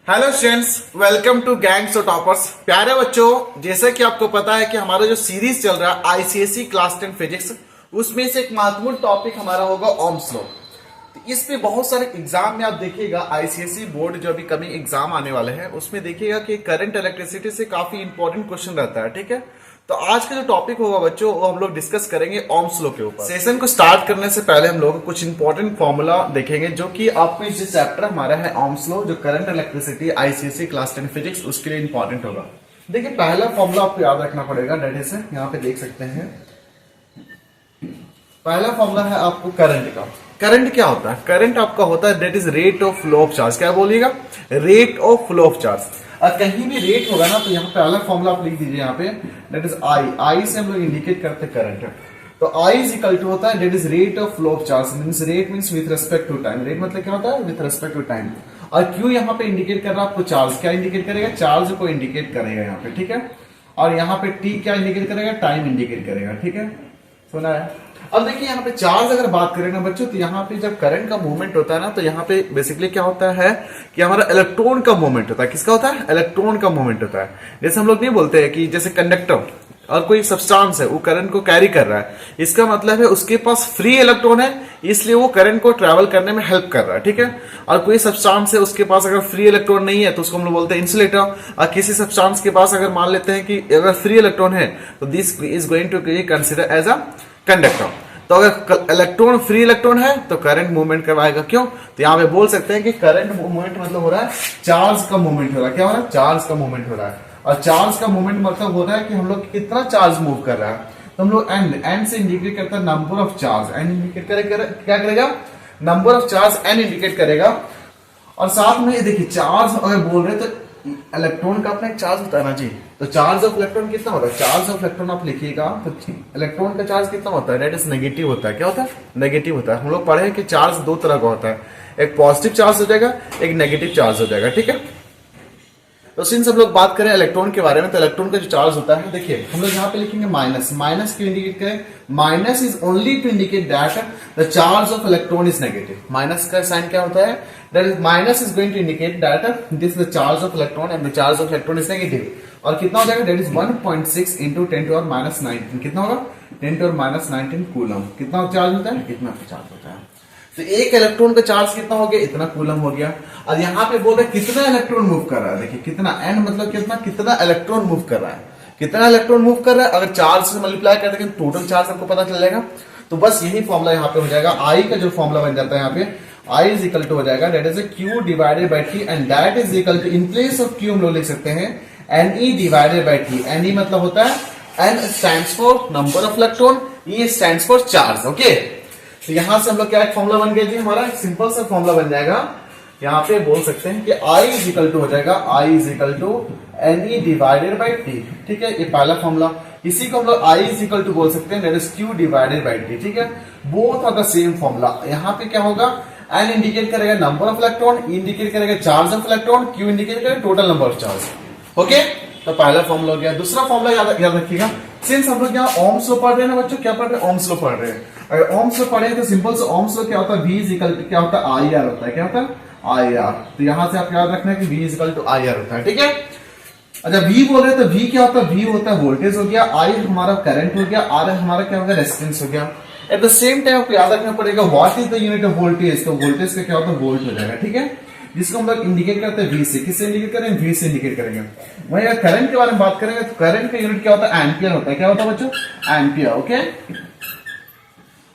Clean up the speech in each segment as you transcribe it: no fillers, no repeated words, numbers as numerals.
Hello students, welcome to gangs of toppers. प्यारे बच्चों, जैसे कि आपको पता है कि हमारा जो सीरीज चल रहा है आईसीएसई क्लास 10 फिजिक्स, उसमें से एक महत्वपूर्ण टॉपिक हमारा होगा ओम्स लॉ। तो इस पे बहुत सारे एग्जाम में आप देखिएगा, आईसीएसई बोर्ड जो अभी कमिंग एग्जाम आने वाले हैं उसमें देखिएगा कि करंट इलेक्ट्रिसिटी से काफी इंपॉर्टेंट क्वेश्चन रहता है। ठीक है, तो आज का जो टॉपिक होगा बच्चों, वो हम लोग डिस्कस करेंगे ओम्स लॉ के ऊपर। सेशन को स्टार्ट करने से पहले हम लोग कुछ इंपॉर्टेंट फॉर्मूला देखेंगे जो कि आपको इस चैप्टर हमारा है ओम्स लॉ, जो current electricity ICSE class 10 physics उसके लिए इंपॉर्टेंट होगा। देखिए, पहला फॉर्मूला आपको याद रखना पड़ेगा, डेट इज यहाँ पे देख सकते हैं। पहला फॉर्मूला है आपको करंट का। करंट क्या होता है? करंट आपका होता है that is rate of flow of charge. क्या बोलिएगा? Rate of flow of charge. और कहीं भी रेट होगा ना तो यहाँ पे अलग फॉर्मूला आप लिख दीजिए, यहाँ पे डेट इज आई से हम लोग इंडिकेट करते हैं करंट। तो आई इज इक्वल टू होता है that is rate of flow of charge, means rate means with respect to time. Rate मतलब क्या होता है? With respect to time. और क्यू यहाँ पे इंडिकेट कर रहा है आपको चार्ज। क्या इंडिकेट करेगा? चार्ज को इंडिकेट करेगा यहाँ पे। ठीक है, और यहाँ पे टी क्या इंडिकेट करेगा? टाइम इंडिकेट करेगा। ठीक है, सुना है? अब देखिए, यहाँ पे चार्ज अगर बात करें ना बच्चों, तो यहाँ पे जब करंट का मूवमेंट होता है ना, तो यहाँ पे बेसिकली क्या होता है कि हमारा इलेक्ट्रॉन का मूवमेंट होता है। किसका होता है? इलेक्ट्रॉन का मूवमेंट होता है। जैसे हम लोग नहीं बोलते हैं कि जैसे कंडक्टर और कोई सब्सटेंस है वो करंट को कैरी कर रहा है, इसका मतलब है उसके पास फ्री इलेक्ट्रॉन है, इसलिए वो करंट को ट्रेवल करने में हेल्प कर रहा है। ठीक है, और कोई सब्सटेंस है उसके पास अगर फ्री इलेक्ट्रॉन नहीं है तो उसको हम लोग बोलते हैं इंसुलेटर। और किसी सब्सटेंस के पास अगर मान लेते हैं कि अगर फ्री इलेक्ट्रॉन है तो this is going to consider as a conductor. तो अगर इलेक्ट्रॉन फ्री इलेक्ट्रॉन है तो करंट मूवमेंट करवाएगा। क्यों? तो यहाँ पे बोल सकते हैं कि करंट मूवमेंट मतलब हो रहा है चार्ज का मूवमेंट हो रहा है। क्या हो रहा है? चार्ज का मूवमेंट हो रहा है। और चार्ज का मूवमेंट मतलब होता है कि हम लोग कितना चार्ज मूव कर रहा है। तो हम लोग एन से इंडिकेट करता है number of charge. N indicate करेगा, क्या करेगा? Number of charge N indicate करेगा। और साथ में देखिए, चार्ज अगर बोल रहे तो इलेक्ट्रॉन का अपना एक चार्ज होता है ना जी। तो चार्ज ऑफ इलेक्ट्रॉन कितना होता है? चार्ज ऑफ इलेक्ट्रॉन आप लिखिएगा तो इलेक्ट्रॉन का चार्ज कितना होता है? डेट इज नेगेटिव होता है। क्या होता है? नेगेटिव होता है। हम लोग पढ़े कि चार्ज दो तरह का होता है, एक पॉजिटिव चार्ज हो जाएगा, एक नेगेटिव चार्ज हो जाएगा। ठीक है, तो सिंस हम लोग बात करें इलेक्ट्रॉन के बारे में, तो इलेक्ट्रॉन का जो चार्ज होता है, देखिए हम लोग यहाँ पे लिखेंगे माइनस। माइनस क्यों इंडिकेट करें? Minus is only to indicate that the charge of electron is negative. Minus का साइन क्या होता है? That is minus is going to indicate that this the charge of electron and the charge of electron is negative. और कितना हो जाएगा? That is 1.6 into 10⁻⁹। कितना होगा? 10⁻⁹ कूलम। कितना चार्ज होता है? कितना चार्ज होता है? तो एक इलेक्ट्रॉन का चार्ज कितना हो गया? इतना कूलम हो गया। और यहाँ पे बोल रहे कितना इलेक्ट्रॉन मूव कर रहा है। देखिए कितना, एन मतलब कितना इलेक्ट्रॉन मूव कर रहा है। कितना इलेक्ट्रॉन मूव कर रहा है, अगर चार्ज से मल्टीप्लाई करते हैं टोटल चार्ज आपको पता चल जाएगा। तो बस यही फॉर्मूला यहाँ पे हो जाएगा। आई का जो फॉर्मूला बन जाता है यहाँ पे, आई इज इक्वल टू हो जाएगा that is Q divided by T, and that is equal to, in place of Q हम लोग लिख सकते हैं N E divided by T. N E मतलब होता है, N stands for number of electron, E stands for charge. Okay, तो यहां से हम लोग क्या एक फॉर्मूला बन गया जी, हमारा एक सिंपल सा फॉर्मूला बन जाएगा। यहाँ पे बोल सकते हैं कि I इज इक्वल टू हो जाएगा, I is equal to N E divided by T. ठीक है, ये पहला फॉर्मूला। इसी को हम लोग I इज इक्वल टू बोल सकते हैं that is Q divided by T. ठीक है, both are the same formula. यहाँ पे क्या होगा? N इंडिकेट करेगा नंबर ऑफ इलेक्ट्रॉन, इंडिकेट करेगा charge of electron, Q indicate करेगा total number of charge. Okay, तो पहला फॉर्मूला हो गया। दूसरा फॉर्मूला याद रखिएगा, सिंस हम लोग यहाँ ओम्स लॉ पढ़ रहे हैं ना बच्चों, क्या पढ़ रहे हैं? ओम्स लॉ पढ़ रहे हैं। अगर ओम्स लॉ पढ़े तो सिंपल से ओम्स लॉ क्या होता है? V इज इक्वल टू क्या होता है? आई आर होता है। क्या होता है? I R. तो यहां से आप याद रखना है कि V is equal to I R होता है। ठीक है, अच्छा V बोल रहे हैं तो V क्या होता है? V होता है वोल्टेज हो गया, I हमारा करंट हो गया, R हमारा क्या होगा? रेजिस्टेंस हो गया। एट द सेम टाइम आपको याद रखना पड़ेगा what is the unit of voltage. तो वोल्टेज का क्या होता है? वोल्ट हो जाएगा। ठीक है, जिसको हम लोग इंडिकेट करते हैं V से। किससे इंडिकेट करेंगे? V से इंडिकेट करेंगे। वहीं अगर करंट के बारे में बात करेंगे तो करंट का यूनिट क्या होता है? एम्पियर होता है। क्या होता है बच्चों? एम्पियर। ओके,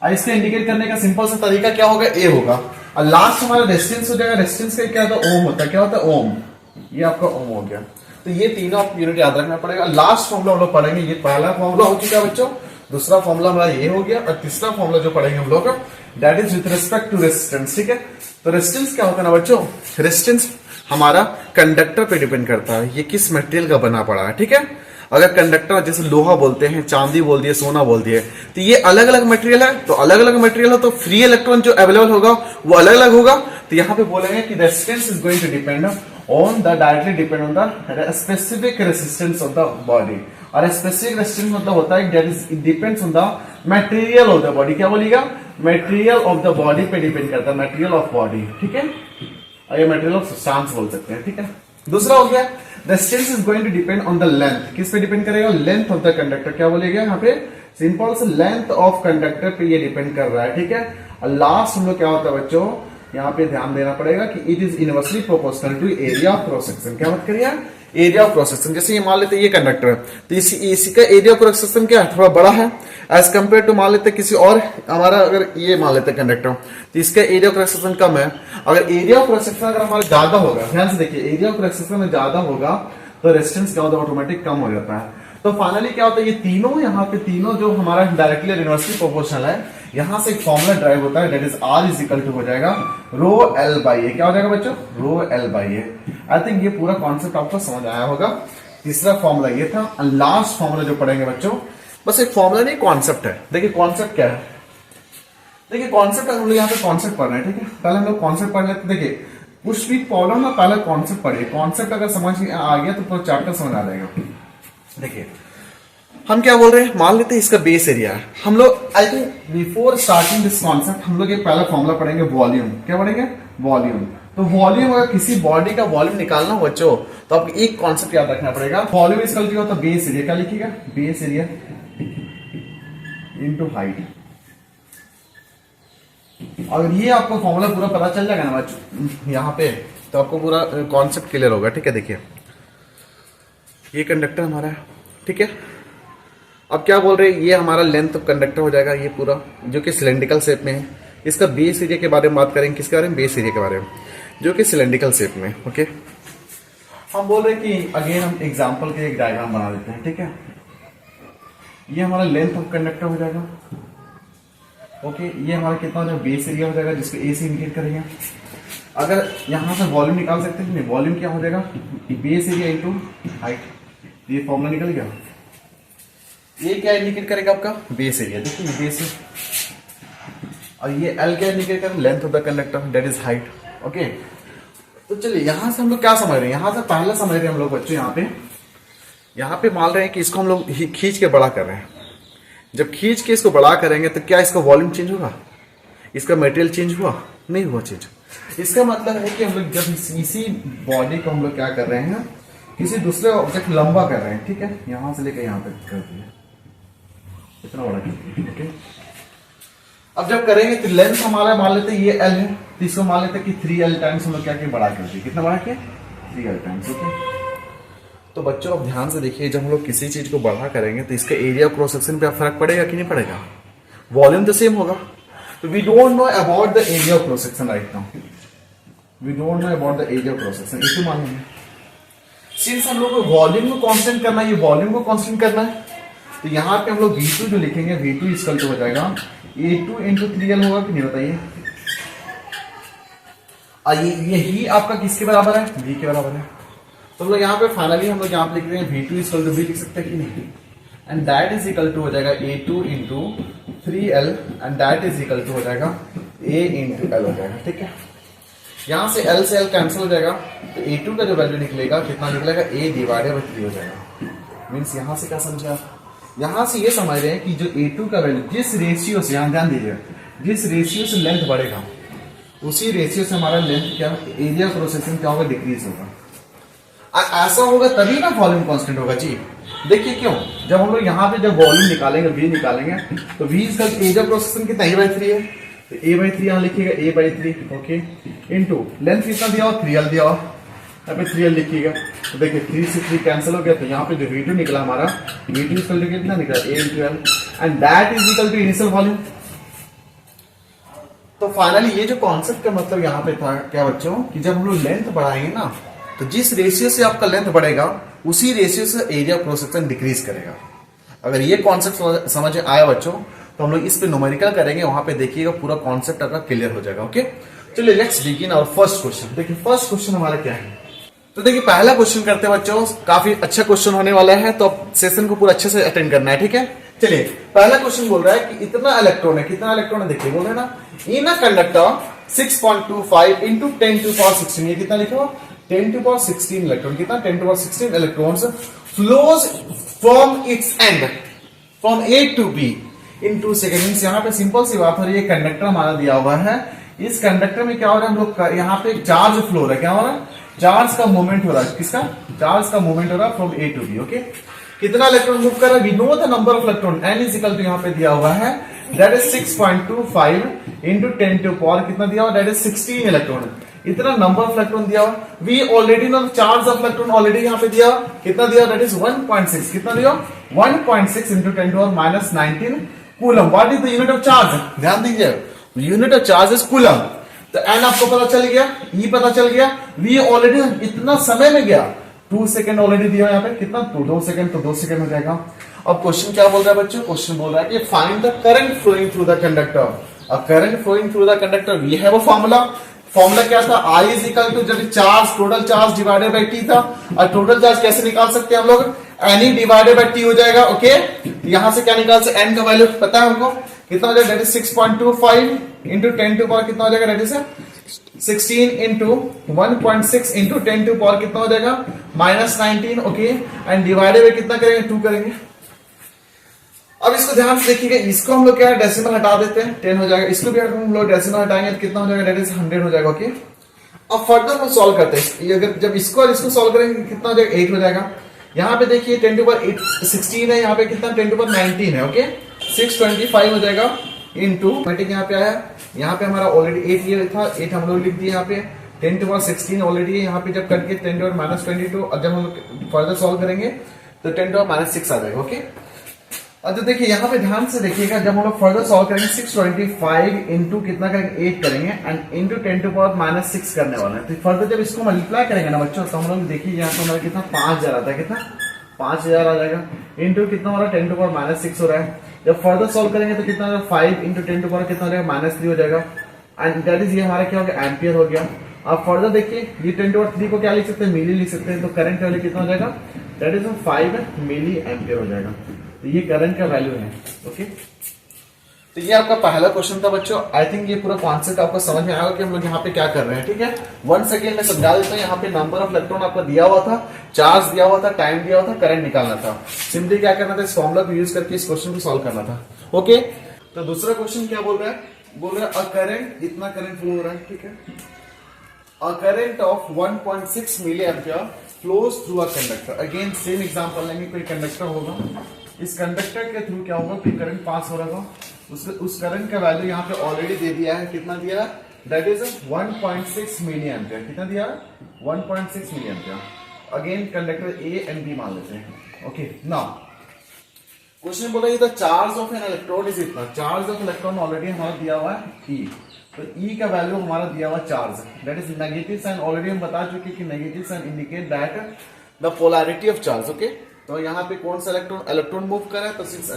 इसका इंडिकेट करने का सिंपल सा तरीका क्या होगा? ए होगा। और लास्ट हमारा रेजिस्टेंस हो जाएगा। रेजिस्टेंस का क्या होता है? ओम होता है। क्या होता है? ओम। ये आपका ओम हो गया। तो ये तीनों आप यूनिट याद रखना पड़ेगा। लास्ट फॉर्मूला हम लोग पढ़ेंगे, ये पहला फॉर्मूला हो चुका है बच्चों। दूसरा फॉर्मूला हमारा ये हो गया, और तीसरा फॉर्मूला जो पढ़ेंगे हम लोग that is with respect to resistance. ठीक है, तो रेजिस्टेंस क्या होता है ना बच्चों? रेजिस्टेंस हमारा कंडक्टर पे डिपेंड करता है, ये किस मटेरियल का बना पड़ा है। ठीक है, अगर कंडक्टर जैसे लोहा बोलते हैं, चांदी बोल दिए, सोना बोल दिए, तो ये अलग अलग मटेरियल है। तो अलग अलग मटेरियल हो तो फ्री इलेक्ट्रॉन जो अवेलेबल होगा वो अलग अलग होगा। तो यहाँ पे बोलेंगे कि resistance is going to depend on the directly depend on the specific resistance of the body. और स्पेसिफिक रेजिस्टेंस मतलब होता है that is depends on the material of the body. क्या बोलिएगा? मटेरियल ऑफ द बॉडी पे depend करता है, material of body. ठीक है, और ये मटेरियल ऑफ सब्सटेंस बोल सकते हैं, ठीक है। दूसरा हो गया resistance is going to depend on the length, किस पे डिपेंड करेगा, लेंथ ऑफ द कंडक्टर, क्या बोलेगा यहाँ पे, सिंपल से लेंथ ऑफ कंडक्टर पे ये डिपेंड कर रहा है, ठीक है। और लास्ट हम लोग क्या होता है बच्चों, यहाँ पे ध्यान देना पड़ेगा कि it is inversely proportional to area of cross section, क्या बात करिए, एरिया ऑफ क्रॉस सेक्शन। जैसे ये मान लेते हैं ये कंडक्टर है, तो इसी का एरिया ऑफ क्रॉस सेक्शन क्या है, थोड़ा बड़ा है एज कम्पेयर टू मान लेते हैं किसी और, हमारा अगर ये मान लेते हैं कंडक्टर, तो इसका एरिया ऑफ क्रॉस सेक्शन कम है। अगर एरिया ऑफ क्रॉस सेक्शन अगर हमारा ज्यादा होगा, ध्यान से देखिए, एरिया ऑफ क्रॉस सेक्शन में ज्यादा होगा तो रेजिस्टेंस क्या होता है, ऑटोमेटिक कम हो जाता है। तो फाइनली क्या होता है, ये तीनों यहाँ पे तीनों जो हमारा डायरेक्टली और इनवर्सली प्रोपोर्शनल है, यहां से एक फॉर्मूला ड्राइव होता है, that is R is equal to हो जाएगा रो एल बाई ए, क्या हो जाएगा बच्चों, रो L by A. I think ये पूरा कॉन्सेप्ट आपको समझ आया होगा। तीसरा फॉर्मूला ये था, और लास्ट फॉर्मूला जो पढ़ेंगे बच्चों, बस एक फॉर्मूला नहीं, कॉन्सेप्ट है। देखिए कॉन्सेप्ट क्या है, देखिए कॉन्सेप्ट हम लोग यहाँ पे कॉन्सेप्ट पढ़ रहे हैं, ठीक है। पहले हम लोग कॉन्सेप्ट पढ़ लेते, देखिए कुछ भी प्रॉब्लम ना, पहले कॉन्सेप्ट पढ़िए, कॉन्सेप्ट अगर समझ आ गया तो पूरा चैप्टर समझ आ जाएगा। देखिए हम क्या बोल रहे हैं, मान लेते हैं इसका बेस एरिया है, हम लोग I think before starting this concept हम लोग ये पहला फॉर्मूला पढ़ेंगे वॉल्यूम, क्या पढ़ेंगे, वॉल्यूम। तो वॉल्यूम, अगर किसी बॉडी का वॉल्यूम निकालना हो बच्चों, तो आपको एक कॉन्सेप्ट याद रखना पड़ेगा, वॉल्यूम इज इक्वल टू होता है बेस एरिया, क्या लिखिएगा, बेस एरिया इनटू हाइट। अगर ये आपको फॉर्मूला पूरा पता चल जाएगा ना बच्चों यहाँ पे, तो आपको पूरा कॉन्सेप्ट क्लियर होगा, ठीक है। देखिए ये कंडक्टर हमारा है, ठीक है। अब क्या बोल रहे हैं, ये हमारा लेंथ ऑफ कंडक्टर हो जाएगा, ये पूरा जो कि सिलेंड्रिकल शेप में है। इसका बेस एरिया के बारे में बात करेंगे, किसके बारे में, बेस एरिया के बारे में, जो कि सिलेंड्रिकल शेप में, ओके। हम बोल रहे हैं कि अगेन हम एग्जांपल के एक डायग्राम बना देते हैं, ठीक है। ये हमारा लेंथ ऑफ कंडक्टर हो जाएगा, ओके। ये हमारा कितना हो जाएगा, बेस एरिया हो जाएगा, जिसको ए से इंडिकेट करेंगे। अगर यहां से वॉल्यूम निकाल सकते हैं, नहीं, वॉल्यूम क्या हो जाएगा, बेस एरिया इंटू हाइट। ये फॉर्मूला निकल गया। ये क्या इंडिकेट करेगा, आपका बेस एरिया, देखिए बेस, और ये एल क्या इंडिकेट करेगा, length of the conductor, that is height, okay. तो चलिए यहां से हम लोग क्या समझ रहे हैं, यहां से पहला समझ रहे हैं हम लोग बच्चों, यहाँ पे मान रहे हैं कि इसको हम लोग खींच के बड़ा कर रहे हैं। जब खींच के इसको बड़ा करेंगे तो क्या इसका वॉल्यूम चेंज होगा, इसका मटेरियल चेंज हुआ, नहीं हुआ चेंज। इसका मतलब है कि हम लोग जब इसी बॉडी को हम लोग क्या कर रहे हैं, किसी दूसरे ऑब्जेक्ट लंबा कर रहे हैं, ठीक है, यहां से लेकर यहां तक कर दिया, इतना बड़ा, ओके। अब जब करेंगे तो लेंथ हमारा मान लेते हैं ये एल है, तो इसको मान लेते हैं कि 3L टाइम्स हम लोग क्या किया, बड़ा कर दिया, कितना बड़ा किया, 3L टाइम्स, ओके। तो बच्चों अब ध्यान से देखिए, जब हम लोग किसी चीज को बड़ा करेंगे तो इसका एरिया क्रॉस सेक्शन पे फर्क पड़ेगा कि नहीं पड़ेगा, वॉल्यूम तो सेम होगा। तो we don't know about the area of cross section right now, we don't know about the area of cross section, इसे मान लेंगे। सिंस हम लोग को वॉल्यूम को कांस्टेंट करना है, ये वॉल्यूम को कांस्टेंट करना है, तो यहाँ पे हम लोग V2 जो लिखेंगे, V2 इक्वल टू हो जाएगा A2 इंटू 3L होगा कि नहीं, बताइए। यही आपका किसके बराबर है, V के बराबर है। तो हम लोग यहाँ पे फाइनली हम लोग यहाँ पे लिख रहे हैं V2 इक्वल टू V लिख सकते हैं कि नहीं, and that is equal to हो जाएगा A2 into 3L, and that is equal to हो जाएगा A इंटू L हो जाएगा, ठीक है। यहां से L से L कैंसिल हो जाएगा, तो A2 का जो वैल्यू निकलेगा कितना निकलेगा, A डिवाइडेड बाई 3 हो जाएगा। मीन्स यहां से क्या समझे आप, यहां से ये समझ रहे हैं कि जो A2 का वैल्यू जिस रेशियो से, यहां ध्यान दीजिए, जिस रेशियो से लेंथ बढ़ेगा उसी रेशियो से हमारा लेंथ क्या, एरिया क्रॉस सेक्शन क्या होगा, डिक्रीज होगा। ऐसा होगा तभी ना वॉल्यूम कांस्टेंट होगा जी। देखिए क्यों, जब हम लोग यहाँ पे जब वॉल्यूम निकालेंगे, V निकालेंगे, तो V इसका एरिया क्रॉस सेक्शन कितना, A/3 है, तो A/3 यहाँ लिखिएगा, A/3, ओके, इनटू लेंथ कितना दिया हुआ, 3L दिया हुआ, यहाँ पे 3L लिखिएगा। तो देखिए 3 से 3 कैंसिल हो गया, तो यहाँ पे जो V2 निकला हमारा, V2 इक्वल टू कितना निकला, A into L, and that is equal to initial volume. तो फाइनली ये जो कॉन्सेप्ट का मतलब यहाँ पे था क्या बच्चों, कि जब हम लोग लेंथ बढ़ाएंगे ना, तो जिस रेशियो से आपका लेंथ बढ़ेगा उसी रेशियो से एरिया क्रॉस सेक्शन डिक्रीज करेगा। अगर ये कॉन्सेप्ट समझ आया बच्चों, तो हम लोग इस पे न्यूमेरिकल करेंगे, वहां पे देखिएगा पूरा कॉन्सेप्ट आपका क्लियर हो जाएगा, ओके। चलिए let's begin our first question. देखिए फर्स्ट क्वेश्चन हमारा क्या है, तो देखिए पहला क्वेश्चन करते हैं बच्चों, काफी अच्छा क्वेश्चन होने वाला है, तो सेशन को पूरा अच्छे से अटेंड करना है, ठीक है। चलिए पहला क्वेश्चन बोल रहा है कि इतना इलेक्ट्रॉन है, कितना इलेक्ट्रॉन है, देखिए बोल रहे हैं ना, इन अ कंडक्टर 6.25 इंटू 10⁻16, ये कितना लिखो, 10⁻16 इलेक्ट्रॉन, कितना 10⁻16 electrons flows from its and from A to B in 2 second. यहाँ पे सिंपल सी बात हो रही है, कंडक्टर हमारा दिया हुआ है, इस कंडक्टर में क्या हो रहा है, हम लोग यहाँ पे चार्ज फ्लो हो रहा है, क्या हो रहा है, चार्ज का मूवमेंट हो रहा है, किसका, चार्ज का मूवमेंट हो रहा है from A to B. Okay, कितना इलेक्ट्रॉन मूव कर रहा है, we know the number of electron, n is equal to यहाँ पे दिया हुआ है that is 6.25 into 10 to power कितना दिया हुआ, दैट इज 16 इलेक्ट्रॉन। इतना नंबर ऑफ इलेक्ट्रॉन दिया हुआ, we already know charge of electron already यहाँ पे दिया, कितना दिया, दैट इज 1.6, कितना दिया 1.6 into 10 to power minus 19 coulomb. What is the unit of charge, ध्यान दीजिए, unit of charge is coulomb. तो एन आपको पता चल गया, ई पता चल गया, वी ऑलरेडी इतना समय में गया, 2 सेकंड ऑलरेडी दिया यहाँ पे, कितना 2 सेकंड, तो 2 सेकंड हो जाएगा। अब क्वेश्चन क्या बोल रहा है बच्चों, क्वेश्चन बोल रहा है कि find the current flowing through the conductor. अब current flowing through the conductor, we have a formula, formula क्या था, I इज इक्वल टू जब charge total charge divided by T था, और टोटल चार्ज कैसे निकाल सकते हैं हम लोग, एनी डिवाइडेड बाई टी हो जाएगा। ओके, यहां से क्या निकाल सकते, एन का वैल्यू पता है हमको, कितना हो जाएगा, that is 6.25 into 10 to power कितना हो जाएगा, that is 16 into 1.6 into 10 to power कितना हो जाएगा, minus 19। Okay, and divided by कितना करेंगे, 2 करेंगे। अब इसको ध्यान से देखिएगा, इसको हम लोग क्या है डेसिमल हटा देते हैं, 10 हो जाएगा, इसको भी हम लोग डेसिमल हटाएंगे तो कितना हो जाएगा, दैट इज 100 हो जाएगा। ओके, अब फर्दर हम सॉल्व करते हैं, अगर जब इसको और इसको सॉल्व करेंगे कितना हो जाएगा, 8 हो जाएगा। यहाँ पे देखिए 10 टू पावर 16 है, यहाँ पे कितना 10 टू पावर 19 है। ओके, 625 हो जाएगा इंटू मैटिक यहाँ पे आया, यहाँ पे हमारा ऑलरेडी 8 ये था, 8 हम लोग लिख दिए यहाँ पे, 10 टू पावर 16 ऑलरेडी यहाँ पे जब करके 10 टू पावर माइनस 22, और जब हम लोग फर्दर सॉल्व करेंगे तो 10 टू पावर माइनस 6 आ जाएगा। ओके, अब देखिए यहाँ पे ध्यान से देखिएगा, जब हम लोग फर्दर सॉल्व करेंगे 625 इंटू कितना करेंगे 8 करेंगे, and into 10 to power minus 6 करने वाले हैं। तो फर्दर जब इसको मल्टीप्लाई करेंगे ना बच्चों, तो हम लोग देखिए यहाँ पे हमारा कितना 5000 आता है, कितना 5000 आ जाएगा, इंटू कितना हमारा 10 टू पावर माइनस 6 हो रहा है। जब फर्दर सॉल्व करेंगे तो कितना 5 इंटू 10 टू पावर कितना हो जाएगा, माइनस 3 हो जाएगा, एंड दैट इज ये हमारा क्या हो गया, एम्पियर हो गया। अब फर्दर देखिए ये 10 टू पावर 3 को क्या लिख सकते हैं, मिली लिख सकते हैं, तो करंट वैल्यू कितना हो जाएगा, दैट इज 5 मिली एम्पियर हो जाएगा। तो ये करंट का वैल्यू है। ओके, तो ये आपका पहला क्वेश्चन था बच्चों। आई थिंक ये पूरा कॉन्सेप्ट आपको समझ में आएगा कि हम लोग यहाँ पे क्या कर रहे हैं। ठीक है, 1 सेकेंड में समझा देता हूँ। यहाँ पे नंबर ऑफ इलेक्ट्रॉन आपको दिया हुआ था, चार्ज दिया हुआ था, टाइम दिया हुआ था, करंट निकालना था। सिंपली क्या करना था, इस फॉर्मूला को यूज करके इस क्वेश्चन को सॉल्व करना था। ओके, तो दूसरा क्वेश्चन क्या बोल रहा है, बोल रहा है अ करंट, इतना करंट फ्लो हो रहा है। ठीक है, a current of 1.6 milli ampere flows through a conductor. Again same example लेंगे, कोई कंडक्टर होगा, इस कंडक्टर के थ्रू क्या होगा, कोई करंट पास हो रहा था, उस करंट का वैल्यू यहाँ पे ऑलरेडी दे दिया है, कितना दिया है, दैट इज 1.6 मिली एम्पियर। कितना दिया है, 1.6 milli ampere. Again conductor A and B मान लेते हैं। ओके, नाउ क्वेश्चन बोला ये charge of N electron is इतना, चार्ज ऑफ इलेक्ट्रॉन ऑलरेडी हमारा दिया हुआ है ई, तो ई का वैल्यू हमारा दिया हुआ charge, that is negative sign. Already हम बता चुके कि negative sign indicate that the polarity of charge. Okay, तो यहाँ पे कौन सा इलेक्ट्रॉन मूव कर रहा है, तो since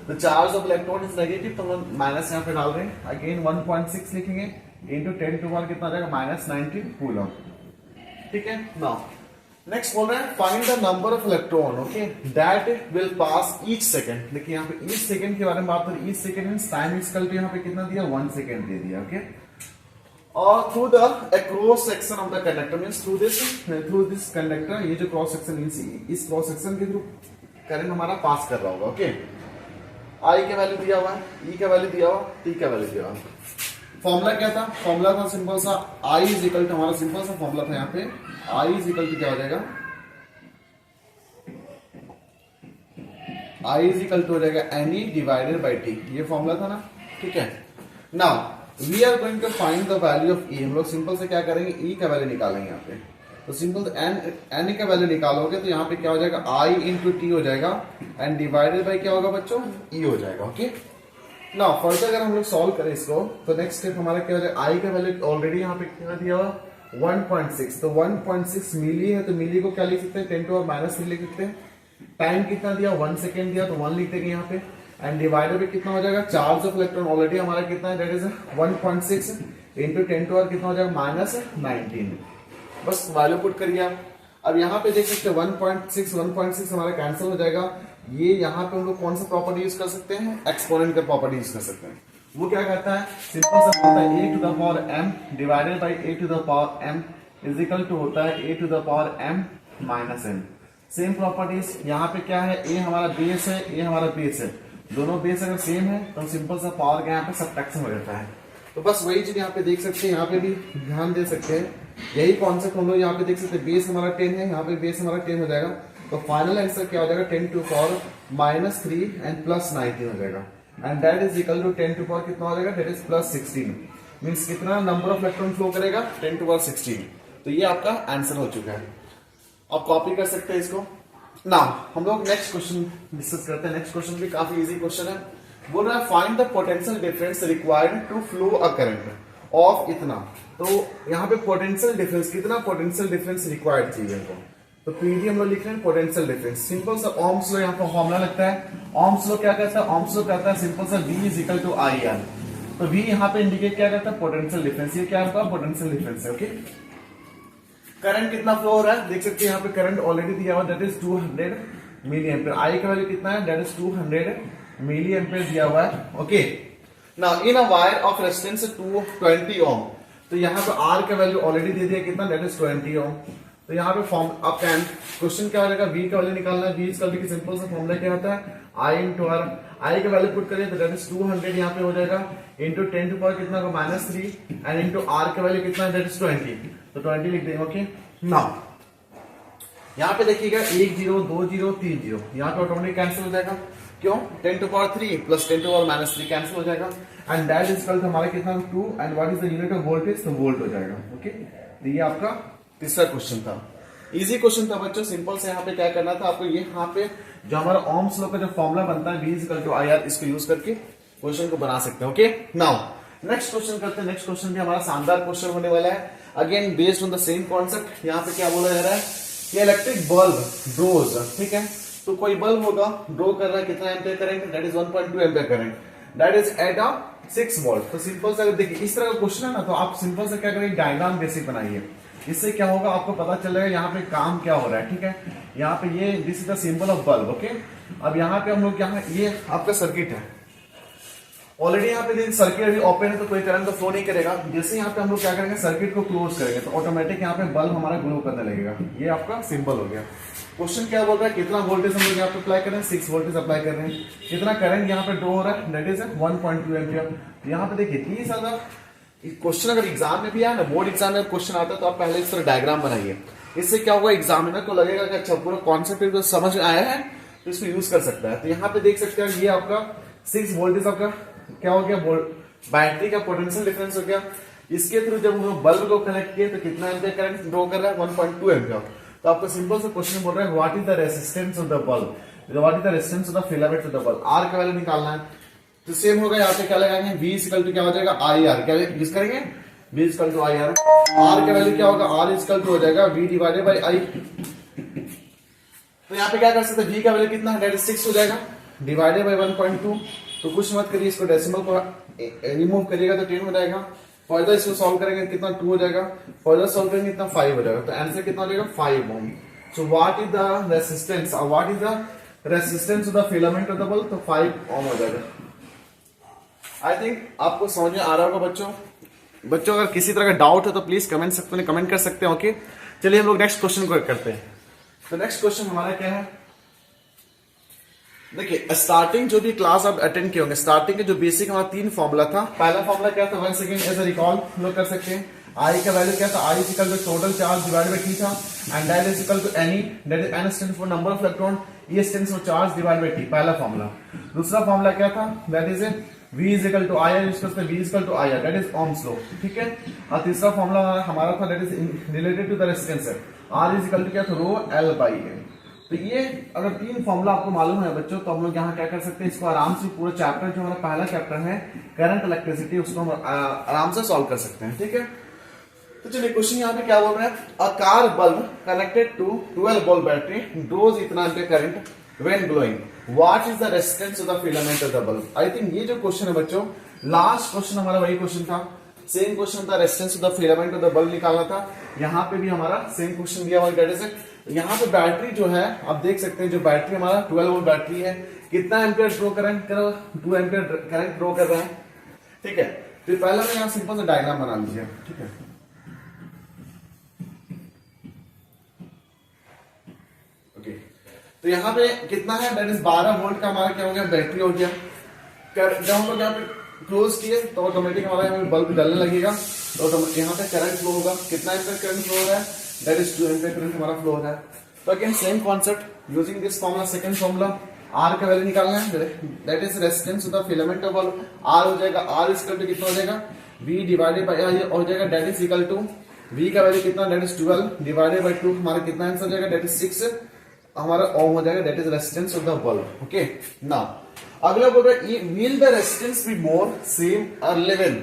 the charge of electron is negative, तो हम माइनस यहाँ पे डाल रहे हैं। अगेन 1.6 लिखेंगे इंटू 10 टू पावर कितना आ जाएगा, माइनस 19 कूलम। ठीक है, नाउ नेक्स्ट बोल रहा है find the number of electron, okay, that will pass each second. देखिए यहाँ पे ईच सेकंड के बारे में बात करें, each second means time is equal to यहाँ पे कितना दिया, 1 सेकंड दे दिया। ओके, और through the cross section of the conductor means through this conductor, ये जो क्रॉस सेक्शन मींस इस क्रॉस सेक्शन के थ्रू करंट हमारा पास कर रहा होगा। ओके, आई का वैल्यू दिया हुआ है, ई का वैल्यू दिया हुआ, टी का वैल्यू दिया हुआ। फॉर्मूला क्या था, फॉर्मूला था सिंपल सा, आई इज इक्वल टू, हमारा सिंपल सा फॉर्मूला था यहाँ पे, आई इज इक्वल टू क्या हो जाएगा, आई इज इक्वल टू हो जाएगा N E divided by T, ये फॉर्मूला था ना। ठीक है, now we are going to find the value of e. हम लोग सिंपल से क्या करेंगे, ई का वैल्यू निकालेंगे यहाँ पे, तो सिंपल एन का वैल्यू निकालोगे तो यहाँ पे क्या हो जाएगा, आई इंटू टी हो जाएगा, एंड डिवाइडेड बाई क्या होगा बच्चों, ई हो जाएगा। ओके, ना फर्दर अगर हम लोग सॉल्व करें इसको, तो नेक्स्ट स्टेप हमारा क्या हो जाएगा, आई का वैल्यू ऑलरेडी यहाँ पे कितना दिया हुआ, 1.6, तो 1.6 मिली है, तो मिली को क्या लिख सकते हैं, 10 टू पावर माइनस 3 लिख सकते हैं। टाइम कितना दिया, 1 सेकेंड दिया, तो 1 लिख देंगे यहाँ पे, एंड डिवाइडेड बाई कितना हो जाएगा, चार्ज ऑफ इलेक्ट्रॉन ऑलरेडी हमारा कितना है, that is 1.6 into 10 to power कितना हो जाएगा, माइनस 19। बस वैल्यू पुट करिए आप। अब यहाँ पे देख सकते हैं 1.6 हमारा कैंसिल हो जाएगा। ये यहाँ पे हम लोग कौन सा प्रॉपर्टी यूज कर सकते हैं, एक्सपोनेंट का प्रॉपर्टी यूज कर सकते हैं। वो क्या कहता है, सिंपल सा होता है a to the power m divided by a to the power m is equal to होता है a to the power m minus n। Same properties यहाँ पे क्या है, a हमारा बेस है, a हमारा बेस है, दोनों बेस अगर सेम है तो सिंपल सा पावर का यहाँ पे सब्ट्रैक्शन हो जाता है। तो बस वही चीज यहाँ पे देख सकते हैं, यहाँ पे भी ध्यान दे सकते हैं, यही कॉन्सेप्ट हम लोग यहाँ पे देख सकते हैं। बेस हमारा 10 है, यहाँ पे बेस हमारा 10 हो जाएगा, तो फाइनल आंसर क्या हो जाएगा 10 टू पावर -3 एंड प्लस 19 हो जाएगा, and that is equal to 10 to power कितना हो जाएगा, दैट इज प्लस 16, मीन्स कितना नंबर ऑफ इलेक्ट्रॉन फ्लो करेगा 10 टू पावर 16। तो ये आपका आंसर हो चुका है, आप कॉपी कर सकते हैं इसको। ना हम लोग नेक्स्ट क्वेश्चन डिस्कस करते हैं। नेक्स्ट क्वेश्चन भी काफी इजी क्वेश्चन है, बोल रहा है find the potential difference required to flow a current of इतना। तो यहाँ पे पोटेंशियल डिफरेंस, कितना पोटेंशियल डिफरेंस रिक्वायर्ड चाहिए हमको, तो पीडी हम लोग लिख रहे हैं पोटेंशियल डिफरेंस। सिंपल सा ओम्स लॉ यहाँ पर फॉर्मूला लगता है। ओम्स लॉ क्या कहता है, ओम्स लॉ कहता है सिंपल सा V is equal to IR। तो V यहाँ पे इंडिकेट क्या करता है, पोटेंशियल डिफरेंस। ये क्या होगा, पोटेंशियल डिफरेंस है। ओके, करंट कितना फ्लो हो रहा है देख सकते हैं, यहाँ पे करंट ऑलरेडी दिया हुआ, दैट इज 200 मिली एम्पियर। आई का वैल्यू कितना है, दैट इज 200 मिली एम्पियर दिया हुआ है। Okay, now in a wire of resistance 220 ओम, तो यहाँ पे R का वैल्यू ऑलरेडी दे दिया कितना, दैट इज 20 ओम। तो यहाँ पे फॉर्म आपका क्वेश्चन क्या हो जाएगा, V का वैल्यू निकालना है। V is equal to simple सा फॉर्मूला क्या होता है, I इंटू R। I का वैल्यू पुट करिए तो दैट इज 200 यहाँ पे हो जाएगा, इंटू 10 टू पावर कितना होगा -3, एंड इंटू R का वैल्यू कितना है, दैट इज 20, तो 20 लिख देंगे। ओके, नाउ यहाँ पे देखिएगा 1 0 2 0 3 0, यहाँ पे ऑटोमेटिक कैंसिल हो जाएगा। क्यों, 10 to power 3 plus 10 to power -3 cancel हो जाएगा, and that is equal to हमारा कितना 2, and what is the unit of voltage, तो वोल्ट हो जाएगा। ओके, तो ये आपका तीसरा क्वेश्चन था, इजी क्वेश्चन था बच्चों। सिंपल से यहाँ पे क्या करना था आपको, ये यहाँ पे जो हमारा ओम्स लॉ का जो फॉर्मूला बनता है V is equal to IR, इसको यूज करके क्वेश्चन को बना सकते हैं। ओके, नाउ नेक्स्ट क्वेश्चन करते हैं। नेक्स्ट क्वेश्चन भी हमारा शानदार क्वेश्चन होने वाला है, again based on the same concept. यहाँ पे क्या बोला जा रहा है कि इलेक्ट्रिक बल्ब ड्रोज, ठीक है, तो कोई बल्ब होगा ड्रो कर रहा है कितना ampere current, that is 1.2 ampere current, that is at a 6 volt. तो सिंपल से अगर देखिए इस तरह का क्वेश्चन है ना, तो आप सिंपल से क्या करेंगे, डायग्राम बेसिक बनाइए। इससे क्या होगा, आपको पता चलेगा यहाँ पे काम क्या हो रहा है। ठीक है, यहाँ पे ये this is the symbol of bulb. Okay, अब यहाँ पे हम लोग यहाँ ये आपका सर्किट है, ऑलरेडी यहाँ पे सर्किट अभी ओपन है, तो कोई करंट तो फ्लो नहीं करेगा। जैसे यहाँ पे हम लोग क्या करेंगे, सर्किट को क्लोज करेंगे, तो ऑटोमेटिक यहाँ पे बल्ब हमारा ग्लो करने लगेगा। ये आपका सिंबल हो गया। क्वेश्चन क्या बोल रहा है, कितना वोल्टेज हम लोग यहाँ पे अप्लाई कर रहे हैं, 6 वोल्टेज अप्लाई कर रहे हैं। कितना करंट यहाँ पे ड्रो हो रहा है, दैट इज 1.2 एम्पियर। यहाँ पे देखिए 30,000 क्वेश्चन अगर एग्जाम में भी आया ना, बोर्ड एग्जाम में क्वेश्चन आता है, तो आप पहले इस तरह डायग्राम बनाइए। इससे क्या होगा, एग्जामिनर को लगेगा कि अच्छा पूरा कॉन्सेप्ट समझ में आया है, तो इसको यूज कर सकता है। तो यहाँ पे देख सकते हैं, ये आपका 6 वोल्टेज आपका क्या हो गया, बैटरी का पोटेंशियल डिफरेंस हो गया। इसके थ्रू जब हम बल्ब को कनेक्ट किए तो कितना एम्पियर करंट ड्रॉ कर रहा है, 1.2 एम्पियर। तो आपको सिंपल सा क्वेश्चन बोल रहा है, what is the resistance of the bulb, what is the resistance of the filament of the bulb. R का वैल्यू निकालना है, तो सेम होगा, यहाँ पे क्या लगाएंगे, V इक्वल टू क्या हो जाएगा IR, क्या यूज करेंगे, V equal to IR। R का वैल्यू क्या होगा, R इक्वल टू हो जाएगा V डिवाइडेड बाई I। तो यहाँ पे क्या कर सकते हैं, V का वैल्यू कितना है, दैट इज 6 हो जाएगा, डिवाइडेड बाई 1.2। तो कुछ मत करिए, इसको डेसिमल को रिमूव करिएगा तो 10 हो जाएगा। फर्दर इसको सॉल्व करेंगे कितना 2 हो जाएगा, फर्दर सॉल्व करेंगे कितना 5 हो जाएगा। तो आंसर कितना हो जाएगा 5 ohm. So what is the resistance, what is the resistance of the filament of the bulb, तो 5 ओम हो जाएगा। आई थिंक आपको समझ में आ रहा होगा बच्चों अगर किसी तरह का डाउट है तो प्लीज कमेंट सेक्शन में कमेंट कर सकते हैं। ओके, चलिए हम लोग नेक्स्ट क्वेश्चन को करते हैं। तो नेक्स्ट क्वेश्चन हमारा क्या है, देखिए स्टार्टिंग जो भी क्लास आप अटेंड किए होंगे, स्टार्टिंग के जो बेसिक हमारा 3 फॉर्मूला था। पहला फॉर्मूला क्या था, 1 सेकंड एज अ रिकॉल हम लोग कर सकते हैं। आई का वैल्यू क्या था, I is equal to total charge divided by T था, and that is equal to N E, that is N stands for number of electron, E stands for charge divided by T, पहला formula. दूसरा formula क्या था, that is V is equal to IR, V is equal to IR, that is ohm's law. ठीक है, और तीसरा formula हमारा था, that is related to the resistance है, R इज इक्वल टू क्या था, रो L बाई M। तो ये अगर 3 फॉर्मूला आपको मालूम है बच्चों, तो हम लोग यहाँ क्या कर सकते हैं, इसको आराम से पूरा चैप्टर जो हमारा पहला चैप्टर है करंट इलेक्ट्रिसिटी, उसको हम आराम से सॉल्व कर सकते हैं। ठीक है, तो चलिए क्वेश्चन यहाँ पे क्या बोल रहे हैं, a car bulb connected to 12 volt battery draws इतना ampere current when glowing, what is the resistance of the filament of the bulb. I think ये जो क्वेश्चन है बच्चों, लास्ट क्वेश्चन हमारा वही क्वेश्चन था, सेम क्वेश्चन था, resistance of the filament of the bulb निकालना था। यहाँ पे भी हमारा सेम क्वेश्चन दिया हुआ है। यहाँ पे बैटरी जो है आप देख सकते हैं, जो बैटरी हमारा 12 वोल्ट बैटरी है, कितना एम्पियर ड्रॉ करंट कर 2 एम्पियर करंट ड्रॉ कर रहा है। ठीक है, तो पहला मैं यहाँ सिंपल सा डायग्राम बना लीजिए। ठीक है, ओके, तो यहाँ पे कितना है, दैट इज 12 वोल्ट का हमारा क्या हो गया, बैटरी हो गया। जब हम लोग यहाँ पे क्लोज किए तो ऑटोमेटिक हमारा यहाँ पे बल्ब जलने लगेगा, तो यहाँ पे करंट फ्लो होगा। कितना एम्पियर करंट फ्लो हो रहा है? दैट इज 2 एम्पियर करंट हमारा फ्लो हो रहा है। तो again same concept using this formula, second formula, R का वैल्यू निकालना है, that is resistance of the filament of bulb. R हो जाएगा, आर इज इक्वल टू कितना हो जाएगा? V डिवाइडेड बाय आर हो जाएगा, that is equal to V का वैल्यू कितना? दैट इज 12 डिवाइडेड बाय 2, हमारा कितना आंसर हो जाएगा? दैट इज 6 हमारा ओम हो जाएगा, that is resistance of the bulb. Okay, now अगला बोल रहा है will the resistance be more, same और लेवल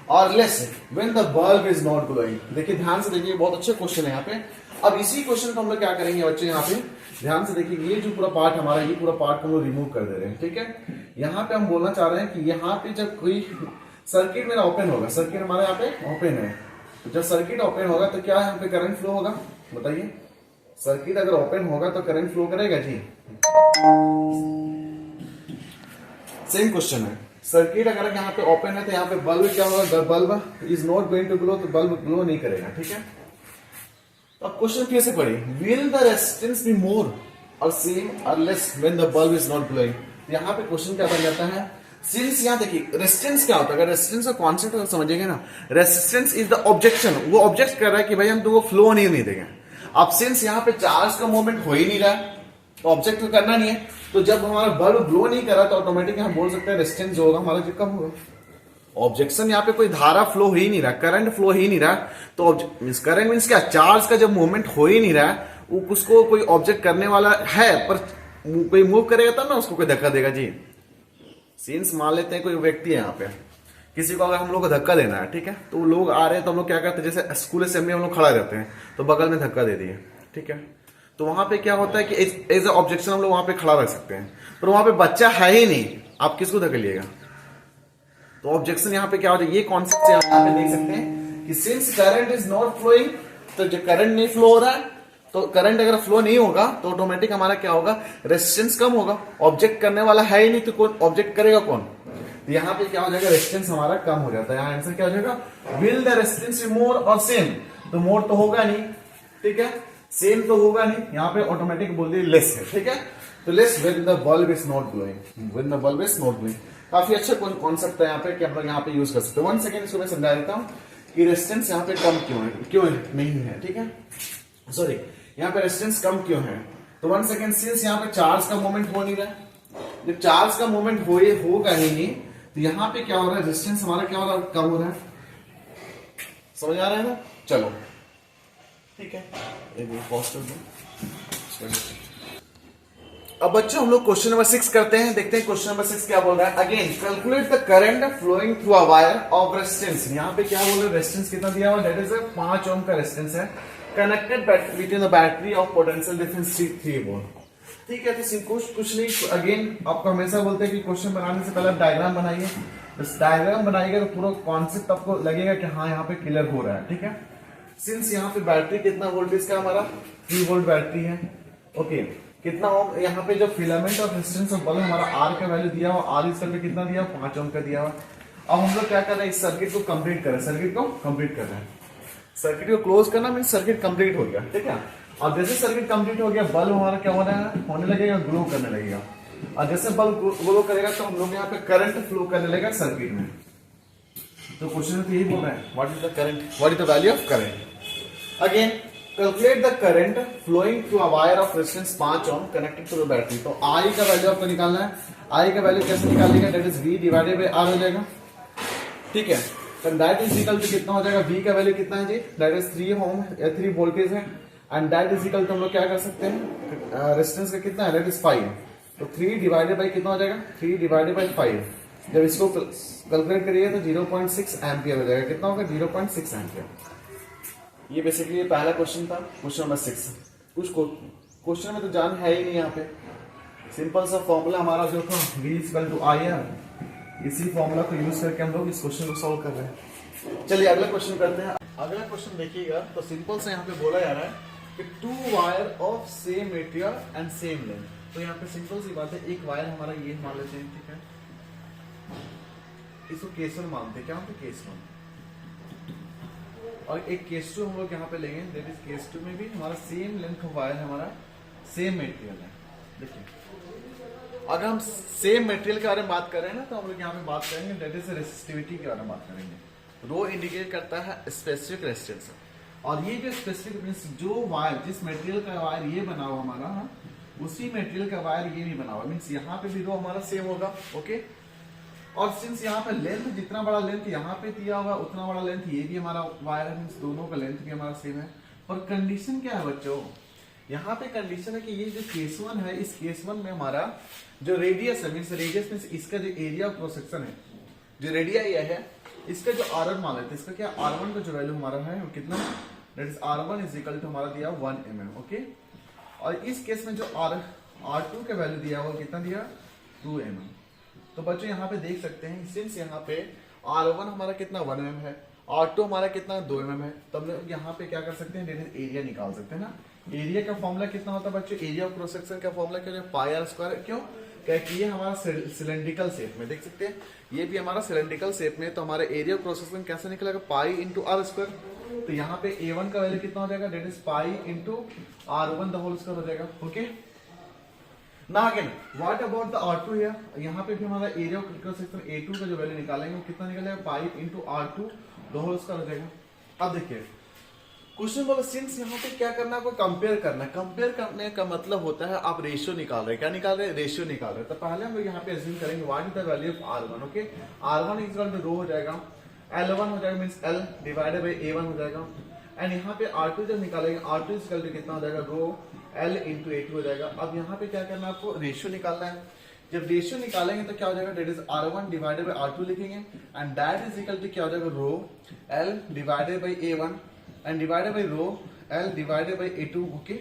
और less when the bulb is not glowing. देखिए ध्यान से देखिए, बहुत अच्छे क्वेश्चन है यहाँ पे। अब इसी क्वेश्चन को हम लोग क्या करेंगे बच्चे, यहाँ पे ध्यान से देखिए, ये जो पूरा पार्ट हमारा, ये पूरा पार्ट को हम लोग रिमूव कर दे रहे हैं। ठीक है, यहाँ पे हम बोलना चाह रहे हैं कि यहाँ पे जब कोई सर्किट मेरा ओपन होगा, सर्किट हमारा यहाँ पे ओपन है, तो जब सर्किट ओपन होगा तो क्या यहाँ पे करंट फ्लो होगा? बताइए, सर्किट अगर ओपन होगा तो करंट फ्लो करेगा जी? सेम क्वेश्चन है, सर्किट अगर यहाँ पे ओपन है तो यहाँ पे बल्ब क्या होगा? Bulb is not going to glow, तो बल्ब ग्लो नहीं करेगा। ठीक है, तो अब क्वेश्चन फिर से पढ़िए, will the resistance be more और सेम और less when the bulb is not glowing. यहाँ पे क्वेश्चन क्या बन जाता है, सिंस यहाँ देखिए रेजिस्टेंस क्या होता है, अगर रेजिस्टेंस का कॉन्सेप्ट अगर समझेंगे ना, रेजिस्टेंस इज द ऑब्जेक्शन, वो ऑब्जेक्ट कर रहा है कि भाई हम तुमको फ्लो नहीं देंगे। अब सिंस यहाँ पे चार्ज का मूवमेंट हो ही नहीं रहा है, तो ऑब्जेक्ट तो करना नहीं है, तो जब हमारा बल्ब ग्लो नहीं कर रहा तो ऑटोमेटिक हम बोल सकते हैं रेजिस्टेंस जो होगा हमारा जो कम होगा। ऑब्जेक्शन यहाँ पे कोई धारा फ्लो हो ही नहीं रहा, करंट फ्लो ही नहीं रहा, तो करंट मीन्स क्या? चार्ज का जब मूवमेंट हो ही नहीं रहा है, वो उसको कोई ऑब्जेक्ट करने वाला है, पर कोई मूव करेगा तब ना उसको कोई धक्का देगा जी। सीन्स मान लेते हैं कोई व्यक्ति है यहाँ पे, किसी को अगर हम लोग को धक्का देना है, ठीक है, तो लोग आ रहे हैं तो हम लोग क्या करते हैं, जैसे स्कूल असेंबली हम लोग खड़ा रहते हैं तो बगल में धक्का दे दिए, ठीक है, तो वहां पे क्या होता है कि एज ए ऑब्जेक्शन हम लोग वहां पे खड़ा रख सकते हैं, पर वहां पे बच्चा है ही नहीं, आप किसको धकेलिएगा? तो ऑब्जेक्शन यहाँ पे क्या होता है, ये कॉन्सेप्ट यहाँ पे देख सकते हैं कि since current is not flowing, तो जो करंट नहीं फ्लो हो रहा है, तो करंट अगर फ्लो नहीं होगा तो ऑटोमेटिक हमारा क्या होगा? रेजिस्टेंस कम होगा। ऑब्जेक्ट करने वाला है ही नहीं, तो कौन ऑब्जेक्ट करेगा? कौन? तो यहाँ पे क्या हो जाएगा? रेजिस्टेंस हमारा कम हो जाता है। यहाँ आंसर क्या हो जाएगा? Will the resistance be more और सेम, तो मोर तो होगा नहीं, ठीक है, सेम तो होगा नहीं, यहाँ पे ऑटोमेटिक बोल दिए लेस है, ठीक है, तो less when the bulb is not glowing, when the bulb is not glowing. काफी अच्छा कॉन्सेप्ट है यहाँ पे कि हम लोग यहाँ पे यूज कर सकते हैं। 1 सेकेंड इसको मैं समझा देता हूँ कि रेजिस्टेंस यहाँ पे कम क्यों है, क्यों नहीं है, ठीक है, सॉरी, यहाँ पे रेजिस्टेंस कम क्यों है। तो 1 सेकेंड, सिंस यहाँ पे चार्ज का मूवमेंट हो नहीं रहा, जब चार्ज का मूवमेंट होगा ही नहीं, तो यहाँ पे क्या हो रहा है? रेजिस्टेंस हमारा क्या हो रहा है? कम हो रहा है। समझ आ रहा है ना? चलो ठीक है, अब बच्चों हम लोग क्वेश्चन नंबर 6 करते हैं, देखते हैं क्वेश्चन नंबर 6 क्या बोल रहा है। Again calculate the current flowing through a wire of resistance. यहाँ पे क्या बोल रहे हैं? रेजिस्टेंस कितना दिया हुआ? दैट इज 5 ओम का रेजिस्टेंस है, connected between the battery of potential difference 3 volt. ठीक है, तो कुछ नहीं, अगेन आपको हमेशा बोलते हैं कि क्वेश्चन बनाने से पहले डायग्राम बनाइए, बस डायग्राम बनाइएगा तो पूरा कॉन्सेप्ट आपको लगेगा कि हाँ यहाँ पे क्लियर हो रहा है, ठीक है। सिंस यहाँ पे बैटरी कितना वोल्टेज का हमारा 3 वोल्ट बैटरी है, ओके, कितना ओम, यहाँ पे जो filament of resistance of bulb हमारा आर का वैल्यू दिया हुआ, आर इस पे कितना दिया, 5 ओम का दिया हुआ। अब हम लोग क्या कर रहे हैं? इस सर्किट को कंप्लीट कर रहे हैं, सर्किट को कंप्लीट कर रहे हैं। सर्किट को क्लोज करना मीन सर्किट कंप्लीट हो गया, ठीक है। और जैसे सर्किट कंप्लीट हो गया, बल्ब हमारा क्या हो रहा है? होने लगेगा, ग्लो करने लगेगा। और जैसे बल्ब ग्लो करेगा तो हम लोग यहाँ पे करंट फ्लो करने लगेगा सर्किट में। तो क्वेश्चन तो यही बोल रहे हैं, what is the current, what is the value of current. Again calculate the current flowing through a wire of resistance 5 ohm connected to the battery. तो आई का वैल्यू आपको निकालना है। आई का वैल्यू कैसे निकालेगा? That is V divided by R हो जाएगा, ठीक है। तो दैट इज इक्वल टू कितना हो जाएगा? V का वैल्यू कितना है जी? दैट इज 3 ओम, 3 वोल्टेज है, and that is equal to हम लोग क्या कर सकते हैं? रेजिस्टेंस का कितना है? That is 5। तो 3 डिवाइडेड बाय कितना हो जाएगा? 3 डिवाइडेड बाय 5। जब इसको कैलकुलेट करिए तो 0.6 एम्पियर हो जाएगा। कितना होगा? 0.6 एम्पियर। ये बेसिकली पहला क्वेश्चन था, क्वेश्चन नंबर 6। कुछ क्वेश्चन में तो जान है ही नहीं यहाँ पे। सिंपल सा फॉर्मूला हमारा जो था V इक्वल टू IR, इसी फॉर्मूला को यूज करके हम लोग इस क्वेश्चन को सॉल्व कर रहे हैं। चलिए अगला क्वेश्चन करते हैं। अगला क्वेश्चन देखिएगा तो सिंपल से यहाँ पे बोला जा रहा है कि 2 wire of same material and same length. तो यहाँ पे सिंपल सी बात है, एक वायर हमारा ये मान लेते हैं, ठीक है, इसको केस 1 मानते हैं, क्या मानते? केस 1। और एक केस 2 हम लोग यहाँ पे लेंगे, दैट इज केस 2 में भी हमारा सेम लेंथ ऑफ वायर हमारा सेम मटेरियल है। देखिए अगर हम सेम मटेरियल के बारे में बात कर रहे हैं ना, तो हम लोग यहाँ पे बात करेंगे दैट इज रेसिस्टिविटी के बारे में बात करेंगे। रो इंडिकेट करता है स्पेसिफिक रेजिस्टेंस, और ये जो स्पेसिफिक मींस जो वायर, जिस मटेरियल का वायर ये बना हुआ हमारा, उसी मटेरियल का वायर ये भी बना हुआ, मींस यहाँ पे भी रो हमारा सेम होगा। ओके, और सिंस यहाँ पे लेंथ, जितना बड़ा लेंथ यहाँ पे दिया हुआ उतना बड़ा लेंथ ये भी हमारा वायर है, मींस दोनों का लेंथ भी हमारा सेम है। और कंडीशन क्या है बच्चों, यहाँ पे कंडीशन है कि ये जो केस 1 है, इस केस 1 में हमारा जो रेडियस है, मींस रेडियस मींस इसका जो एरिया ऑफ क्रॉस सेक्शन है, जो रेडिया ये है, इसका जो R1 मान लेते हैं, इसका क्या R1 का जो वैल्यू हमारा है वो कितना, that is R1 is equal to हमारा दिया 1 mm। ओके, और इस केस में जो R2 का वैल्यू दिया वो कितना दिया 2 mm। तो बच्चों यहाँ पे देख सकते हैं, सिंस यहाँ पे R1 हमारा कितना 1 mm है, R2 हमारा कितना 2 mm है, तो हम लोग यहाँ पे क्या कर सकते हैं, एरिया निकाल सकते हैं ना। एरिया का फॉर्मूला कितना होता है बच्चों, एरिया ऑफ क्रॉस सेक्शन का फॉर्मूला क्या है, पाई आर स्क्वायर। क्यों, क्योंकि ये हमारा सिलेंड्रिकल शेप में, देख सकते हैं ये भी हमारा सिलेंड्रिकल शेप में, तो हमारा एरिया ऑफ क्रॉस सेक्शन कैसे निकलेगा, पाई इंटू आर स्क्वायर। तो यहाँ पे A1 का वैल्यू कितना हो जाएगा, that is pi into R1 the whole square हो जाएगा। ओके, ना again what about the R2 here, यहाँ पे भी हमारा area of cross section A2 का जो वैल्यू निकालेंगे वो कितना निकलेगा, pi into R2 the whole square हो जाएगा। अब देखिए क्वेश्चन बोला, सिंस यहाँ पे क्या करना है, आपको कंपेयर करना है। कंपेयर करने का मतलब होता है आप रेशियो निकाल रहे हैं, क्या निकाल रहे हैं, रेशियो निकाल रहे हैं। तो पहले हम लोग यहाँ पे अज्यूम करेंगे what is the value of R1। ओके, R1 इक्वल टू रो हो जाएगा, L1 हो जाएगा means L divided by A1 हो जाएगा, एंड यहाँ पे R2 जब निकालेंगे, R2 इक्वल टू कितना हो जाएगा, रो L इंटू A2 हो जाएगा। अब यहाँ पे क्या करना है, आपको रेशियो निकालना है। जब रेशियो निकालेंगे तो क्या हो जाएगा, that is R1 divided by R2 लिखेंगे, and that is equal to क्या हो जाएगा, rho L divided by A1 and divided by rho L divided by A2। Okay,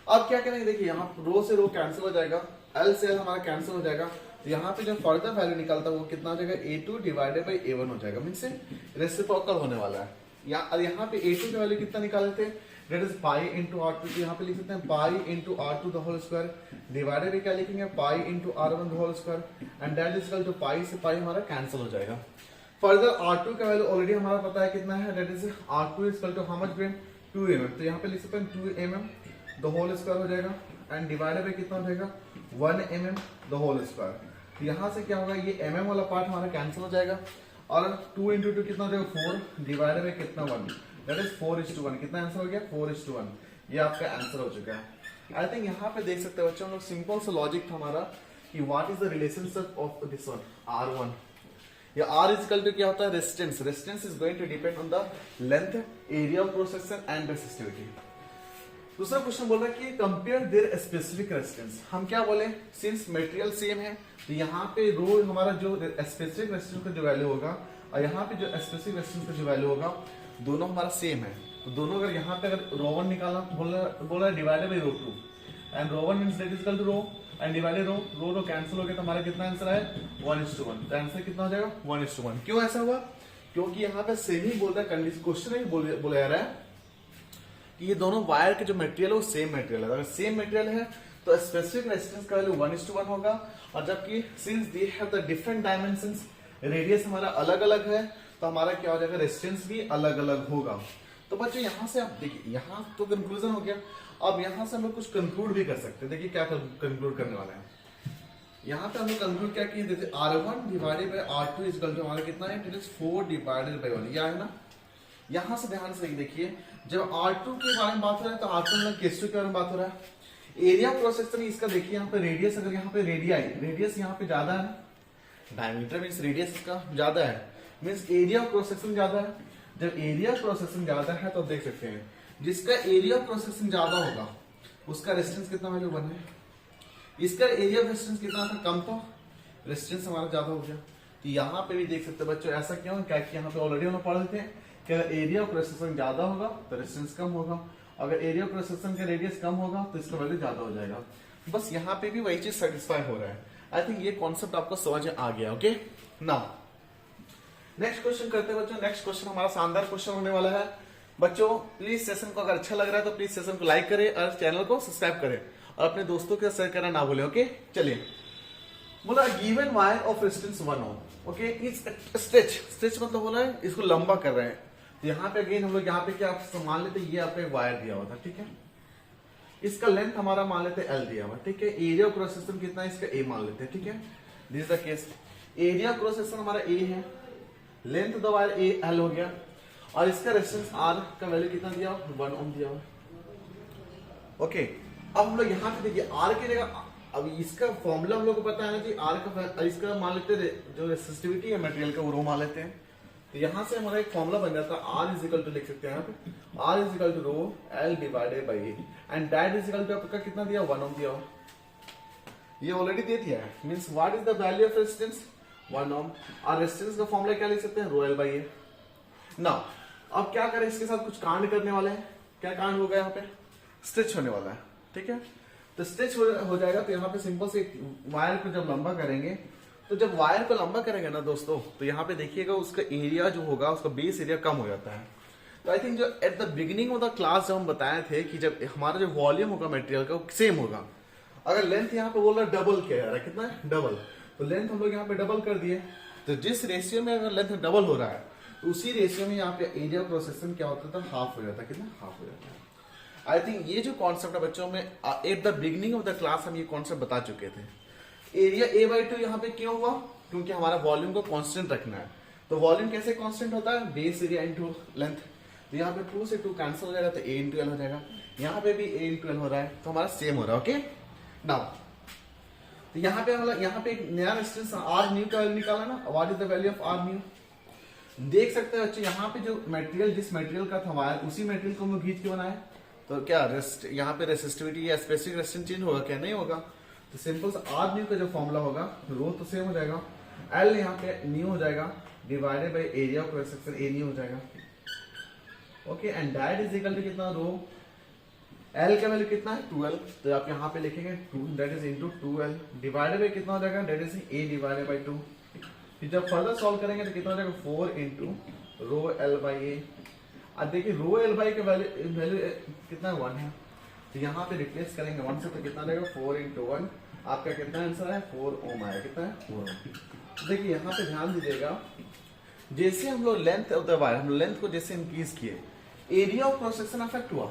अब क्या करेंगे, देखिए यहाँ रो से रो कैंसिल हो जाएगा, L से L हमारा कैंसिल हो जाएगा, तो यहाँ पे जो फर्दर वैल्यू निकलता है वो कितना हो जाएगा, A2 डिवाइडेड बाय A1 हो जाएगा, मींस रेसिप्रोकल होने वाला है। यहाँ पे A2 का वैल्यू कितना निकालते हैं, that is pi into R2, तो यहाँ पे लिख सकते हैं pi into R2 the whole square divided by क्या लिखेंगे, pi into R1 the whole square, and that is equal to pi से पाई हमारा कैंसिल हो जाएगा। फर्दर R2 का वैल्यू ऑलरेडी हमारा पता है कितना है, that is R2 is equal to how much grain 2 mm, तो यहाँ पे लिख सकते हैं 2 mm द होल स्क्वायर हो जाएगा, एंड डिवाइडेड बाय कितना हो जाएगा 1 mm द होल स्क्वायर। तो यहाँ से क्या होगा, ये mm वाला पार्ट हमारा कैंसिल हो जाएगा, और 2 इंटू 2 कितना हो जाएगा 4 डिवाइडेड बाय कितना 1, दैट इज 4:1। कितना आंसर हो गया, 4:1। ये आपका आंसर हो चुका है। आई थिंक यहाँ पे देख सकते हैं बच्चों, हम लोग सिंपल सा लॉजिक था हमारा कि what is the relationship of this one R1 या R इज इक्वल टू क्या होता है, resistance. Resistance is going to depend on the length, area of cross section and resistivity. दूसरा क्वेश्चन बोल रहा है कि कंपेयर देयर स्पेसिफिक रेजिस्टेंस। हम क्या बोले, सिंस मटेरियल सेम है तो यहाँ पे रो हमारा जो स्पेसिफिक रेजिस्टेंस का जो वैल्यू होगा और यहाँ पे जो स्पेसिफिक रेजिस्टेंस का जो वैल्यू होगा दोनों हमारा सेम है। तो दोनों अगर यहाँ पे अगर रो 1 निकालना बोल रहा है divided by rho 2, and rho 1 means that is equal to rho and divided rho cancel हो गया, तो हमारा कितना आंसर है 1:1। तो आंसर कितना हो जाएगा 1:1। क्यों ऐसा हुआ, क्योंकि यहाँ पे सेम ही बोल रहा है, कंडीशन क्वेश्चन ही बोला जा रहा है कि ये दोनों वायर के जो मटेरियल है वो सेम मटेरियल है। अगर सेम मटेरियल है तो स्पेसिफिक रेजिस्टेंस का वैल्यू 1:1 होगा, और जबकि since they have the different dimensions, radius हमारा अलग अलग है, तो हमारा क्या हो जाएगा, रेजिस्टेंस भी अलग अलग होगा। तो बच्चों यहाँ से आप देखिए, यहाँ तो कंक्लूजन हो गया। अब यहाँ से हम लोग कुछ कंक्लूड भी कर सकते हैं। देखिए क्या कंक्लूड करने वाले हैं, यहाँ पे हम लोग कंक्लूड क्या किए, जैसे R1 divided by R2 is equal to हमारा कितना है, इट इज 4 डिवाइडेड बाय 1, यह है ना। यहाँ से ध्यान से देखिए, जब R2 के बारे में बात हो रहा है तो R2 में केस 2 के बारे में बात हो रहा है। एरिया ऑफ क्रॉस सेक्शन इसका देखिए, यहाँ पे रेडियस, अगर यहाँ पे रेडियस यहाँ पे ज्यादा है ना, डायमीटर मींस रेडियस इसका ज्यादा है, means area of cross section ज्यादा है। जब एरिया ऑफ क्रॉस सेक्शन ज्यादा है तो देख सकते हैं जिसका एरिया ऑफ क्रॉस सेक्शन ज्यादा होगा उसका रेजिस्टेंस कितना वैल्यू 1 है, इसका एरिया ऑफ रेजिस्टेंस कितना था, कम था, रेजिस्टेंस हमारा ज्यादा हो गया। तो यहाँ पे भी देख सकते हैं बच्चों, ऐसा क्यों, क्या कि यहाँ पे ऑलरेडी हम पढ़ लेते हैं कि अगर एरिया ऑफ क्रॉस सेक्शन ज्यादा होगा तो रेजिस्टेंस कम होगा, अगर एरिया ऑफ क्रॉस सेक्शन का रेडियस कम होगा तो इसका वैल्यू ज्यादा हो जाएगा। बस यहाँ पे भी वही चीज सेटिस्फाई हो रहा है। आई थिंक ये कॉन्सेप्ट आपको समझ आ गया। ओके, नाउ नेक्स्ट क्वेश्चन करते हैं बच्चों। नेक्स्ट क्वेश्चन हमारा शानदार क्वेश्चन होने वाला है बच्चों। प्लीज सेशन को अगर अच्छा लग रहा है तो प्लीज सेशन को लाइक करें और चैनल को सब्सक्राइब करें और अपने दोस्तों के साथ शेयर करना ना भूलें। ओके, चलिए, बोला given wire of resistance 1 ohm, okay, is stretch मतलब बोला है इसको लंबा कर रहे हैं। तो यहाँ पे अगेन हम लोग यहाँ पे क्या मान लेते हैं, ये आपका एक वायर दिया हुआ था, ठीक है। इसका लेंथ हमारा मान लेते हैं एल दिया हुआ, ठीक है। एरिया ऑफ क्रॉस सेक्शन कितना है इसका, ए मान लेते हैं, ठीक है। This is the case, area of cross section हमारा ए है, length of the wire A L हो गया, और इसका रेजिस्टेंस आर का वैल्यू कितना दिया, 1 ओम दिया हुआ। ओके, अब हम लोग यहाँ पे देखिए आर की जगह, अब इसका फॉर्मूला हम लोग को पता है ना जी, आर का इसका मान लेते हैं जो रेसिस्टिविटी है मटेरियल का वो रो मान लेते हैं। तो यहाँ से हमारा एक फॉर्मूला बन जाता है, आर इज इक्वल टू लिख सकते हैं यहाँ पे, R is equal to rho L divided by A, and that is equal to आपका कितना दिया, 1 ओम दिया हुआ, ये ऑलरेडी दे दिया है। Means what is the value of resistance, 1 ओम, और रेजिस्टेंस का फॉर्मूला क्या लिख सकते हैं, रो एल बाई ए। नाउ अब क्या करें, इसके साथ कुछ कांड करने वाले हैं। क्या कांड होगा, यहाँ पे स्टिच होने वाला है, ठीक है। तो स्टिच हो जाएगा, तो यहाँ पे सिंपल से वायर को जब लंबा करेंगे, तो जब वायर को लंबा करेंगे ना दोस्तों, तो यहाँ पे देखिएगा उसका एरिया जो होगा, उसका बेस एरिया कम हो जाता है। तो आई थिंक जो at the beginning of the class जब हम बताए थे कि जब हमारा जो वॉल्यूम होगा मटेरियल का वो सेम होगा, अगर लेंथ यहाँ पे बोल रहा है डबल किया जा रहा है, कितना है, डबल, तो लेंथ हम लोग यहाँ पे डबल कर दिए। तो जिस रेशियो में अगर लेंथ डबल हो रहा है, तो उसी रेशियो में यहाँ पे एरिया क्रॉस सेक्शन क्या होता था, हाफ हो जाता है, कितना, हाफ हो जाता है। आई थिंक ये जो कॉन्सेप्ट है बच्चों में at the beginning of the class हम ये कॉन्सेप्ट बता चुके थे। एरिया a/2 यहाँ पे क्यों हुआ, क्योंकि हमारा वॉल्यूम को कांस्टेंट रखना है। तो वॉल्यूम कैसे कांस्टेंट होता है, बेस एरिया इनटू लेंथ। तो यहाँ पे 2 से 2 कैंसिल हो जाएगा, तो a इंटू एल हो जाएगा। यहाँ पे भी a इंटू एल हो रहा है, तो हमारा सेम हो रहा है। ओके, नाउ तो यहाँ पे मतलब यहाँ पे एक नया रेजिस्टेंस आर न्यू का वैल्यू निकाला ना, what is the value of R new. देख सकते हैं बच्चे, यहाँ पे जो मटेरियल जिस मटेरियल का था वायर, उसी मटेरियल को हम खींच के बनाए, तो क्या यहाँ पे रेसिस्टिविटी या स्पेसिफिक रेजिस्टेंस चेंज होगा क्या, नहीं होगा। तो सिंपल सा आर न्यू का जो फॉर्मूला होगा, रो तो सेम हो जाएगा, एल यहाँ पे न्यू हो जाएगा, divided by area of cross section A new हो जाएगा। Okay, and that is equal to कितना, रो एल का वैल्यू कितना है, 2l, तो आप यहाँ पे लिखेंगे 2, that is into 2l, divided by कितना हो जाएगा, that is a divided by 2। फिर जब फर्दर सॉल्व करेंगे तो कितना हो जाएगा, 4 इंटू रो एल बाई ए। अब देखिए रो एल बाई का वैल्यू कितना, 1 है, तो यहाँ पे रिप्लेस करेंगे 1 से, तो कितना रहेगा, 4 इंटू 1, आपका कितना आंसर है, 4 ओम आया, कितना है, 4 ओम। देखिए यहाँ पे ध्यान दीजिएगा, जैसे हम लोग लेंथ ऑफ द वायर, हम लेंथ को जैसे इंक्रीज किए, area of cross section affect हुआ,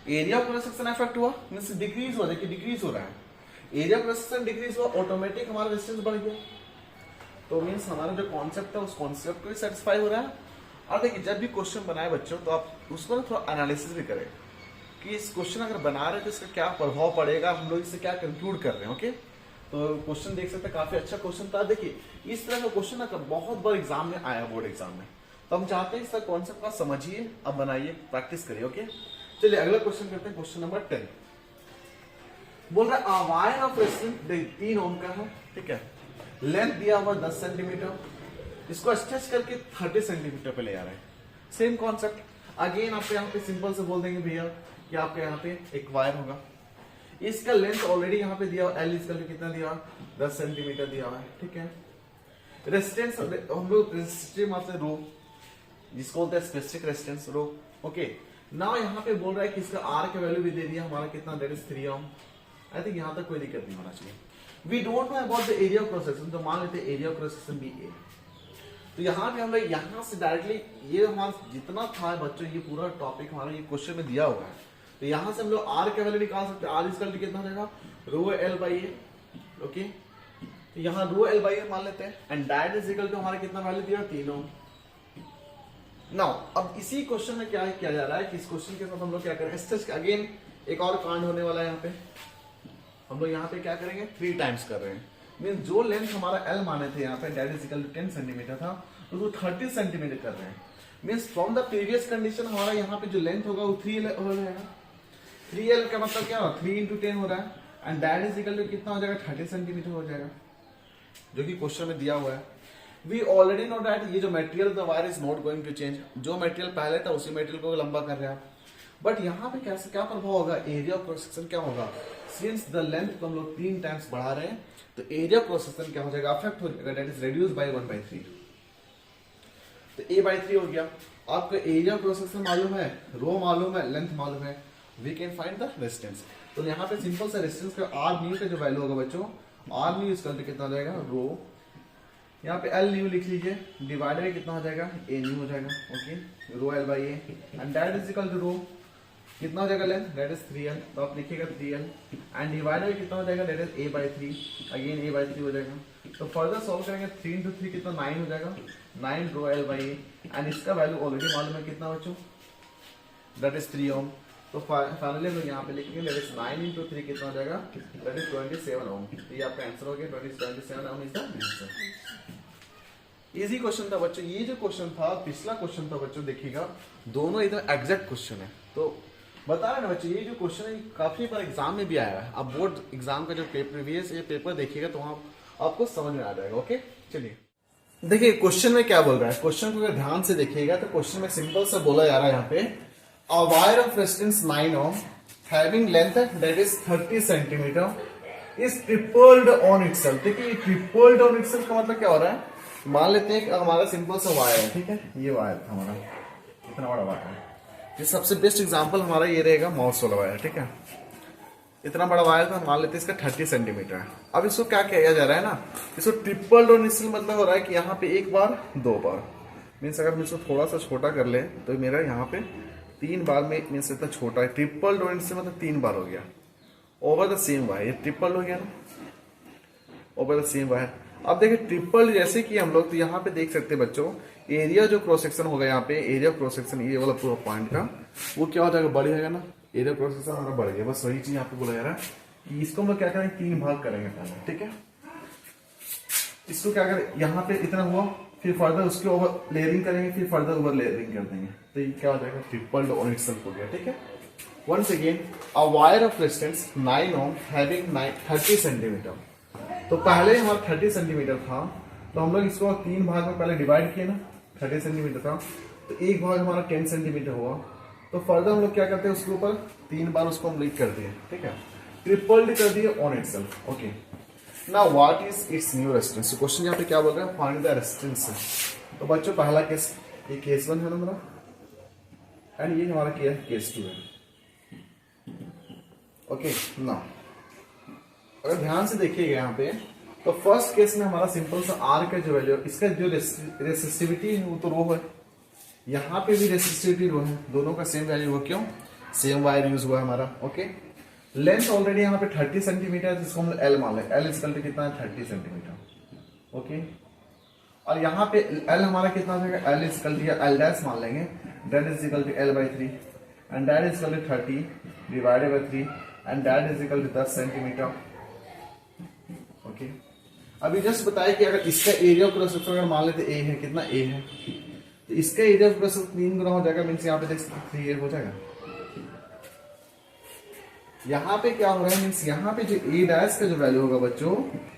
area of cross section affect हुआ, मींस डिक्रीज हुआ, देखिए डिक्रीज हो रहा है, area of cross section decrease हुआ, ऑटोमेटिक हमारा रेजिस्टेंस बढ़ गया। तो मींस हमारा जो कॉन्सेप्ट है उस कॉन्सेप्ट को भी सेटिस्फाई हो रहा है। और देखिए जब भी क्वेश्चन बनाए बच्चों, तो आप उसको ना थोड़ा एनालिसिस भी करें कि इस क्वेश्चन अगर बना रहे हैं तो इसका क्या प्रभाव पड़ेगा, हम लोग इससे क्या कंक्लूड कर रहे हैं। ओके, तो क्वेश्चन देख सकते हैं, काफी अच्छा क्वेश्चन था। देखिए इस तरह का क्वेश्चन ना बहुत बार एग्जाम में आया, बोर्ड एग्जाम में, तो हम चाहते हैं इसका कॉन्सेप्ट का समझिए, अब बनाइए, प्रैक्टिस करिए। ओके, चलिए अगला क्वेश्चन करते हैं, क्वेश्चन नंबर 10। बोल रहा है वायर ऑफ रेजिस्टेंस 3 ओम का है, ठीक है, लेंथ दिया हुआ 10 सेंटीमीटर, इसको स्ट्रेच करके 30 सेंटीमीटर पे ले आ रहे हैं। सेम कॉन्सेप्ट अगेन, आपको यहाँ पे सिंपल से बोल देंगे भैया कि आपके यहाँ पे एक वायर होगा, इसका लेंथ ऑलरेडी यहाँ पे दिया हुआ, एल इसका कितना दिया हुआ, 10 सेंटीमीटर दिया हुआ है, ठीक है। रेजिस्टेंस हम लोग रेजिस्टिव मात्र रो, जिसको बोलते हैं स्पेसिफिक रेजिस्टेंस रो। ओके, नाउ यहाँ पे बोल रहा है कि इसका आर का वैल्यू भी दे दिया हमारा, कितना, that is 3 ohm. I think यहाँ तक कोई दिक्कत नहीं होना चाहिए। We don't know about the area of cross section, तो मान लेते हैं area of cross section be A. तो यहाँ पे हम लोग यहाँ से डायरेक्टली ये हमारा जितना था बच्चों, ये पूरा टॉपिक हमारा ये क्वेश्चन में दिया हुआ है, तो यहाँ से हम लोग आर का वैल्यू निकाल सकते हैं। आर इसका कितना हो जाएगा, rho L by A. Okay, तो यहाँ रो एल बाई ए मान लेते हैं, and that is equal to हमारा कितना वैल्यू दिया, 3 ओम। नाउ अब इसी क्वेश्चन में क्या किया जा रहा है कि इस क्वेश्चन के साथ हम लोग क्या करेंगे, स्टेज अगेन एक और कांड होने वाला है। यहाँ पे हम लोग यहाँ पे क्या करेंगे, 3 टाइम्स कर रहे हैं। मीन जो लेंथ हमारा एल माने थे यहाँ पे, that is equal to 10 centimetre था, तो 30 सेंटीमीटर कर रहे हैं। Means from the previous condition हमारा यहाँ पे जो लेंथ होगा वो 3 हो जाएगा। 3l का मतलब क्या होगा, 3 इंटू 10 हो रहा है, and that is equal to कितना हो जाएगा, 30 सेंटीमीटर हो जाएगा, जो कि क्वेश्चन में दिया हुआ है। वी ऑलरेडी नो दैट ये जो material the wire is not going to change, जो मटेरियल पहले था उसी मटेरियल को लंबा कर रहे हैं आप। बट यहाँ पे कैसे क्या प्रभाव होगा, एरिया ऑफ क्रॉस सेक्शन क्या होगा, सिंस द लेंथ को हम लोग 3 टाइम्स बढ़ा रहे हैं, तो एरिया ऑफ क्रॉस सेक्शन क्या हो जाएगा, अफेक्ट हो जाएगा, दैट इज रिड्यूस बाय 1/3। तो a/3 हो गया। आपका एरिया ऑफ क्रॉस सेक्शन मालूम है, रो मालूम है, लेंथ मालूम है, we can find the resistance. तो यहाँ पे सिंपल सा रेजिस्टेंस का आर न्यू का जो वैल्यू होगा बच्चों, आर न्यू इसका कितना हो जाएगा, रो, यहाँ पे एल न्यू लिख लीजिए, डिवाइडेड कितना हो जाएगा, ए न्यू हो जाएगा। Okay, rho L by A, and that is equal to rho कितना हो जाएगा लेंथ, दैट इज 3l, तो आप लिखिएगा 3l एंड डिवाइड में कितना हो जाएगा, that is a/3, again a/3 हो जाएगा। तो फर्दर सॉल्व करेंगे 3 into 3 कितना 9 हो जाएगा, 9 रो l/a एंड इसका वैल्यू ऑलरेडी मालूम है कितना बच्चों, दैट इज 3 ओम। तो फाइनली हम लोग यहाँ पे लिखेंगे दैट इज 9 into 3 कितना हो जाएगा, दैट इज 27 ओम। तो ये आपका आंसर हो गया, 27 ohm is the answer. Easy question था बच्चों। ये जो क्वेश्चन था पिछला क्वेश्चन था बच्चों, देखिएगा दोनों एकदम एग्जैक्ट क्वेश्चन है। तो बता रहे ना बच्चों, ये जो क्वेश्चन है काफी बार एग्जाम में भी आया है। अब बोर्ड एग्जाम का जो प्रीवियस ये पेपर देखिएगा तो वहां आपको समझ में आ जाएगा। ओके चलिए देखिए क्वेश्चन में क्या बोल रहा है। क्वेश्चन को अगर ध्यान से देखिएगा तो क्वेश्चन में सिंपल सा बोला जा रहा है यहाँ पे, a wire of resistance 9 ohm having length that is 30 centimetre is tripled on itself. देखिए ट्रिपल्ड ऑन इटसेल्फ का मतलब क्या हो रहा है, मान लेते हैं कि हमारा सिंपल सा वायर है, ठीक है, ये वायर था हमारा, इतना बड़ा वायर है। ये सबसे बेस्ट एग्जांपल हमारा ये रहेगा माउस वाला वायर, ठीक है, इतना बड़ा वायर था, मान लेते हैं इसका 30 सेंटीमीटर है। अब इसको क्या किया जा रहा है ना, इसको ट्रिपल डोन, इससे मतलब हो रहा है कि यहाँ पे एक बार दो बार, मीन्स अगर मैं इसको थोड़ा सा छोटा कर ले तो मेरा यहाँ पे 3 बार में मीन्स इतना छोटा है। ट्रिपल डोन से मतलब 3 बार हो गया ओवर द सेम वायर, ये ट्रिपल हो गया ना, ओवर द सेम वायर। अब देखिए ट्रिपल जैसे कि हम लोग तो यहाँ पे देख सकते हैं बच्चों, एरिया जो क्रॉस सेक्शन होगा यहाँ पे, एरिया क्रॉस सेक्शन ये वाला पूरा पॉइंट का वो क्या हो जाएगा, बढ़ जाएगा ना, एरिया क्रॉस सेक्शन हमारा बढ़ गया। बस वही चीज यहाँ पे बोला जा रहा है कि इसको हम लोग क्या करेंगे, 3 भाग करेंगे पहले, ठीक है। इसको क्या करें, यहाँ पे इतना हुआ, फिर फर्दर उसके ओवर लेयरिंग करेंगे, फिर फर्दर ओवर लेयरिंग कर देंगे, तो ये क्या हो जाएगा, ट्रिपल ऑन इटसेल्फ हो गया, ठीक है। Once again a wire of resistance 9 ohm having 30 centimetre. तो पहले हमारा 30 सेंटीमीटर था, तो हम लोग इसको 3 भाग में पहले डिवाइड किए ना, 30 सेंटीमीटर था तो एक भाग हमारा 10 सेंटीमीटर हुआ। तो फर्दर हम लोग क्या करते हैं, उसके ऊपर 3 बार उसको हम लिख कर दिए, ठीक है, ट्रिपल्ड कर दिए on itself. Okay now what is it's new resistance. Question यहाँ पे क्या बोल रहा है, फाइंड द रेजिस्टेंस। तो बच्चों पहला केस, ये केस 1 है ना हमारा, एंड ये हमारा केस 2 है। ओके नाउ अगर ध्यान से देखिएगा यहाँ पे, तो फर्स्ट केस में हमारा सिंपल सा आर का जो वैल्यू, इसका जो रेसिस्टिविटी है वो तो रो है, यहाँ पे भी रेसिस्टिविटी रो है, दोनों का सेम वैल्यू हो, क्यों, सेम वायर यूज हुआ है हमारा। ओके लेंथ ऑलरेडी यहाँ पे 30 सेंटीमीटर, जिसको हम एल मान लें, एल इक्वल टू कितना है, 30 सेंटीमीटर। ओके और यहाँ पे एल हमारा कितना हो जाएगा, L equal to L dash मान लेंगे, that is equal to L/3 and that is equal to 30 divided by 3 and that is equal to 10 centimetre. Okay अभी जस्ट बताया कि अगर इसका एरिया क्रॉस सेक्शन अगर मान लेते ए है, कितना ए है, तो इसका एरिया क्रॉस सेक्शन 3 गुना हो जाएगा, मीन्स यहाँ पे देख सकते 3 हो जाएगा। यहाँ पे क्या हो रहा है, मीन्स यहाँ पे जो ए डैश का जो वैल्यू होगा बच्चों,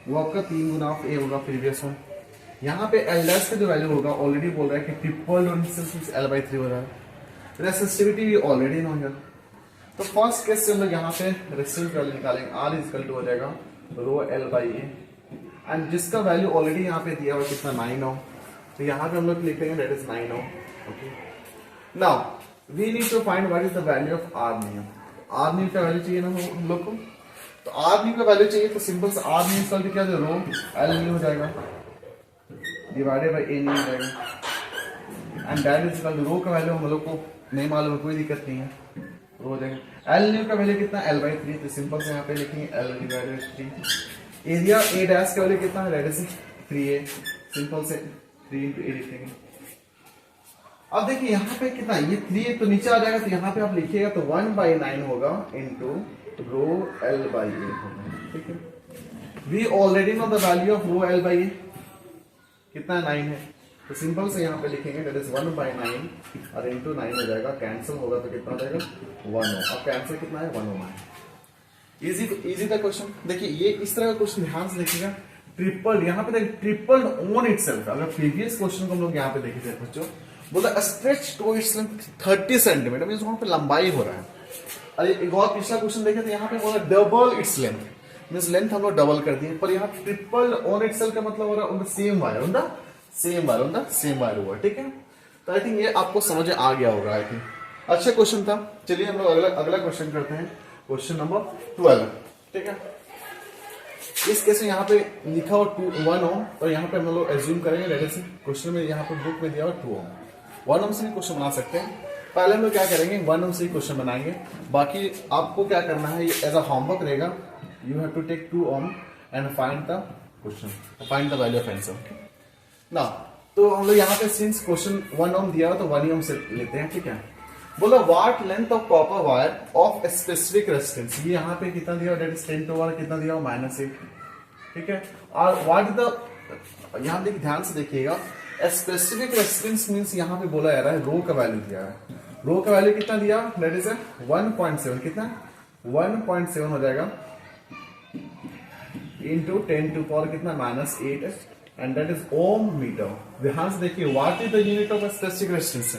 वो आपका 3 गुना ऑफ ए होगा प्रीवियस वन। यहाँ पे एल डैश का जो वैल्यू होगा, ऑलरेडी बोल रहा है कि ट्रिपल L/3 हो रहा है, रेसिस्टिविटी भी ऑलरेडी नो है। तो फर्स्ट केस से हम लोग यहाँ पे रेसिस्टिव वैल्यू निकालेंगे, आर इक्वल टू हो जाएगा रो L/A एंड जिसका वैल्यू ऑलरेडी यहाँ पे दिया हुआ कितना 9 ओम, तो यहाँ पे हम लोग लिख लेंगे that is 9 ohm. Okay now we need to find what is the value of R new. R new का वैल्यू चाहिए ना हम लोग को, तो आर न्यू का वैल्यू चाहिए, तो सिंपल से आर न्यू इक्वल टू क्या, रो एल न्यू हो जाएगा डिवाइडेड बाय ए न्यू हो जाएगा and that is equal to rho का वैल्यू हम लोग को नहीं मालूम है, कोई दिक्कत नहीं है, रो हो जाएगा। एल न्यू का वैल्यू कितना, L/3, तो सिंपल से यहाँ पे लिखेंगे L divided 3। Area A dash का वैल्यू कितना है, दैट इज 3a, सिंपल से 3 into a लिखेंगे। अब देखिए यहाँ पे कितना, ये 3 तो नीचे आ जाएगा, तो यहाँ पे आप लिखिएगा तो 1/9 होगा इंटू रो L/A होगा, ठीक है। We already know the value of rho L/A कितना 9 है, तो सिंपल से यहाँ पे लिखेंगे दैट इज 1/9 और इंटू 9 हो जाएगा, कैंसिल होगा तो कितना हो जाएगा 1 हो। अब कैंसिल कितना है, 1 होना है। इजी था क्वेश्चन। देखिए ये इस तरह का क्वेश्चन ध्यान से देखिएगा, ट्रिपल यहाँ पे देखिए ट्रिपल ऑन इटसेल्फ। अगर प्रीवियस क्वेश्चन को हम लोग यहाँ पे देखे थे बच्चों, बोला stretch to it's length 30 centimetre, means वहां पे लंबाई हो रहा है। अरे एक और पिछला क्वेश्चन देखे थे, यहाँ पे बोला double its length, means length हम लोग डबल कर दिए, पर यहाँ ट्रिपल ऑन इटसेल्फ का मतलब हो रहा है on the same wire, on the same wire हुआ, ठीक है। तो आई थिंक ये आपको समझ आ गया होगा, आई थिंक अच्छा क्वेश्चन था। चलिए हम लोग अगला क्वेश्चन करते हैं, क्वेश्चन नंबर 12, ठीक है। इस केस में यहाँ पे लिखा हुआ 1 ओम, और यहाँ पे हम लोग एज्यूम करेंगे, जैसे क्वेश्चन में यहाँ पे बुक में दिया हुआ 2 ओम। 1 ओम से भी क्वेश्चन बना सकते हैं, पहले हम लोग क्या करेंगे, 1 ओम से ही क्वेश्चन बनाएंगे। बाकी आपको क्या करना है, एज अ होमवर्क रहेगा, you have to take 2 ohm and find the question, find the value of answer ना। तो हम लोग यहाँ पे सिंस क्वेश्चन 1 ओम दिया हो तो 1 ओम से लेते हैं, ठीक है। बोला what length of copper wire of specific resistance, ये यहाँ पे कितना दिया, डेट इज 10 टू पावर कितना दिया, -8, ठीक है। और व्हाट द, यहाँ देखिए ध्यान से देखिएगा, स्पेसिफिक रेजिस्टेंस मींस यहाँ पे बोला जा रहा है रो का वैल्यू दिया है, रो का वैल्यू कितना दिया, डेट इज 1.7, कितना 1.7 हो जाएगा इंटू 10 टू पावर कितना -8 and that is ohm metre. ध्यान से देखिए what is the unit of specific resistance,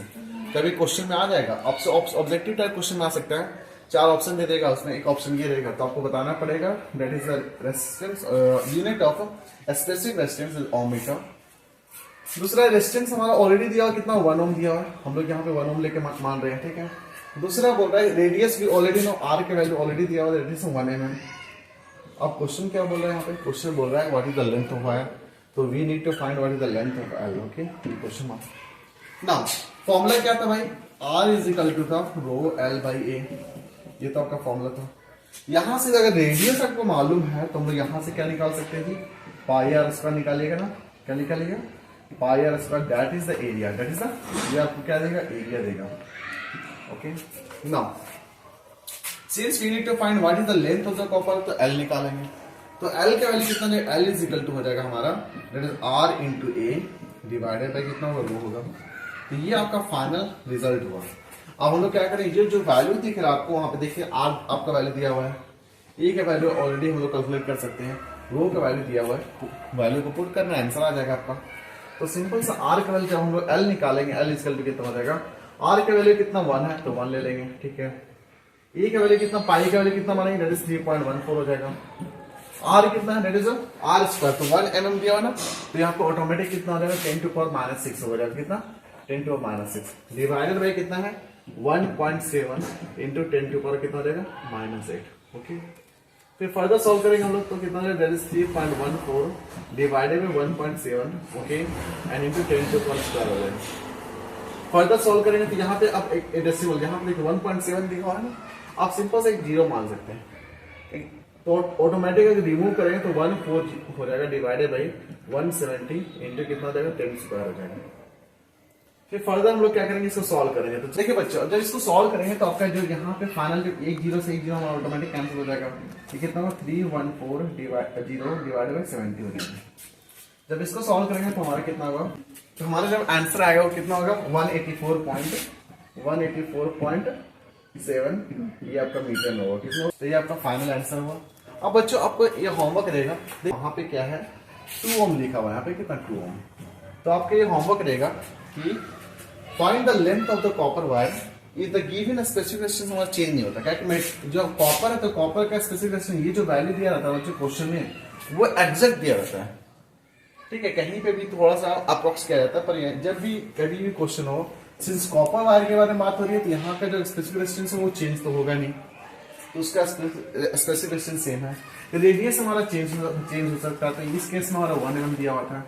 कभी क्वेश्चन में आ जाएगा, ऑब्जेक्टिव टाइप क्वेश्चन में आ सकता है, 4 ऑप्शन दे देगा, उसमें एक ऑप्शन ये रहेगा, तो आपको बताना पड़ेगा that is the resistance, unit of specific resistance is ohm metre. दूसरा रेजिस्टेंस हमारा ऑलरेडी दिया हुआ कितना, 1 ओम दिया हुआ है, हम लोग यहाँ पे 1 ओम लेके मान रहे हैं, ठीक है। दूसरा बोल रहा है रेडियस भी ऑलरेडी नो, आर के वैल्यू ऑलरेडी दिया हुआ है, रेडियस 1 mm। अब क्वेश्चन क्या बोल रहा है यहाँ पे, क्वेश्चन बोल रहा है what is the length of wire, तो we need to find what is the length of L, okay, question mark. Now formula क्या था भाई, R इज इक्वल टू था रो एल बाई ए, ये तो आपका फॉर्मूला था। यहां से अगर रेडियस आपको मालूम है तो हम लोग यहां से क्या निकाल सकते थे, पाई आर स्क्वायर निकालिएगा ना, क्या निकालिएगा, pi r square, that is the area, that is the, ये आपको क्या देगा, एरिया देगा, okay. Now since we need to find what is the length of the copper, तो एल निकालेंगे, तो एल का वैल्यू कितना है, एल इज इक्वल टू हो जाएगा हमारा that is R into A divided by कितना होगा, रो होगा। तो ये आपका फाइनल रिजल्ट हुआ। अब हम लोग क्या करें, ये जो वैल्यू दिख रहा है आपको वहां पे देखिए, आर आपका वैल्यू दिया हुआ है, ए का वैल्यू ऑलरेडी हम लोग कैलकुलेट कर सकते हैं, रो का वैल्यू दिया हुआ है, वैल्यू को पुट करना आंसर आ जाएगा आपका। तो सिंपल सा आर का वैल्यू जब हम लोग एल निकालेंगे, एल इक्वल टू कितना हो जाएगा, आर का वैल्यू कितना 1 है तो 1 ले लेंगे, ठीक है। ए का वैल्यू कितना, पाई का वैल्यू कितना मानेंगे, दैट इज 3.14 हो जाएगा। आर कितना है, दैट इज आर स्क्वायर, तो 1 mm दिया हुआ ना, तो यहाँ पे ऑटोमेटिक कितना हो जाएगा, 10 टू पावर -6 हो जाएगा, कितना 10 टू पावर -6 डिवाइडेड बाई कितना है 1.7 इंटू 10 टू पावर कितना हो जाएगा -8, ओके। फिर फर्दर सॉल्व करेंगे हम लोग तो कितना हो जाएगा, that is 3.14 divided by 1.7, okay, and into 10 to power square हो जाएगा। फर्दर सॉल्व करेंगे तो यहाँ पे अब एक डेसिमल, यहाँ पे देखिए 1.7 लिखा है ना, आप सिंपल से एक जीरो मान सकते हैं, तो ऑटोमेटिक अगर रिमूव करेंगे तो 1.4 हो जाएगा डिवाइडेड बाई 170 इंटू कितना हो जाएगा 10 स्क्वायर हो जाएगा। फिर फर्दर हम लोग क्या करेंगे, इसको सॉल्व करेंगे। तो देखिए बच्चों, जब इसको सॉल्व करेंगे तो आपका जो यहाँ पे फाइनल जो एक जीरो से एक जीरो हमारा ऑटोमेटिक कैंसिल हो जाएगा, ये कितना होगा 314 डिवाइडेड बाई 70 हो जाएगा। जब इसको सॉल्व करेंगे तो हमारा कितना होगा, तो हमारा जब आंसर आएगा वो कितना होगा 184.7, ये आपका मीटर में होगा, कितना, तो ये आपका फाइनल आंसर हुआ। अब बच्चों आपको ये होमवर्क रहेगा, वहां पे क्या है 2 ओम लिखा हुआ है, यहाँ पे कितना 2 ओम, तो आपका ये होमवर्क रहेगा कि find the length of the copper wire, ये द गिवन स्पेसिफिकेशन हमारा चेंज नहीं होता, क्या जो कॉपर है तो कॉपर का स्पेसिफिकेशन, ये जो वैल्यू दिया रहता है क्वेश्चन में वो एग्जैक्ट दिया रहता है, ठीक है। कहीं पे भी थोड़ा सा अप्रोक्स किया जाता है, पर जब भी कभी भी क्वेश्चन हो, सिंस कॉपर वायर के बारे में बात हो रही है तो यहाँ का जो स्पेसिफिकेशन है वो चेंज तो होगा नहीं, तो उसका स्पेसिफिकेशन सेम है। रेडियस हमारा चेंज हो सकता है, तो इस केस में हमारा 1 mm दिया हुआ था,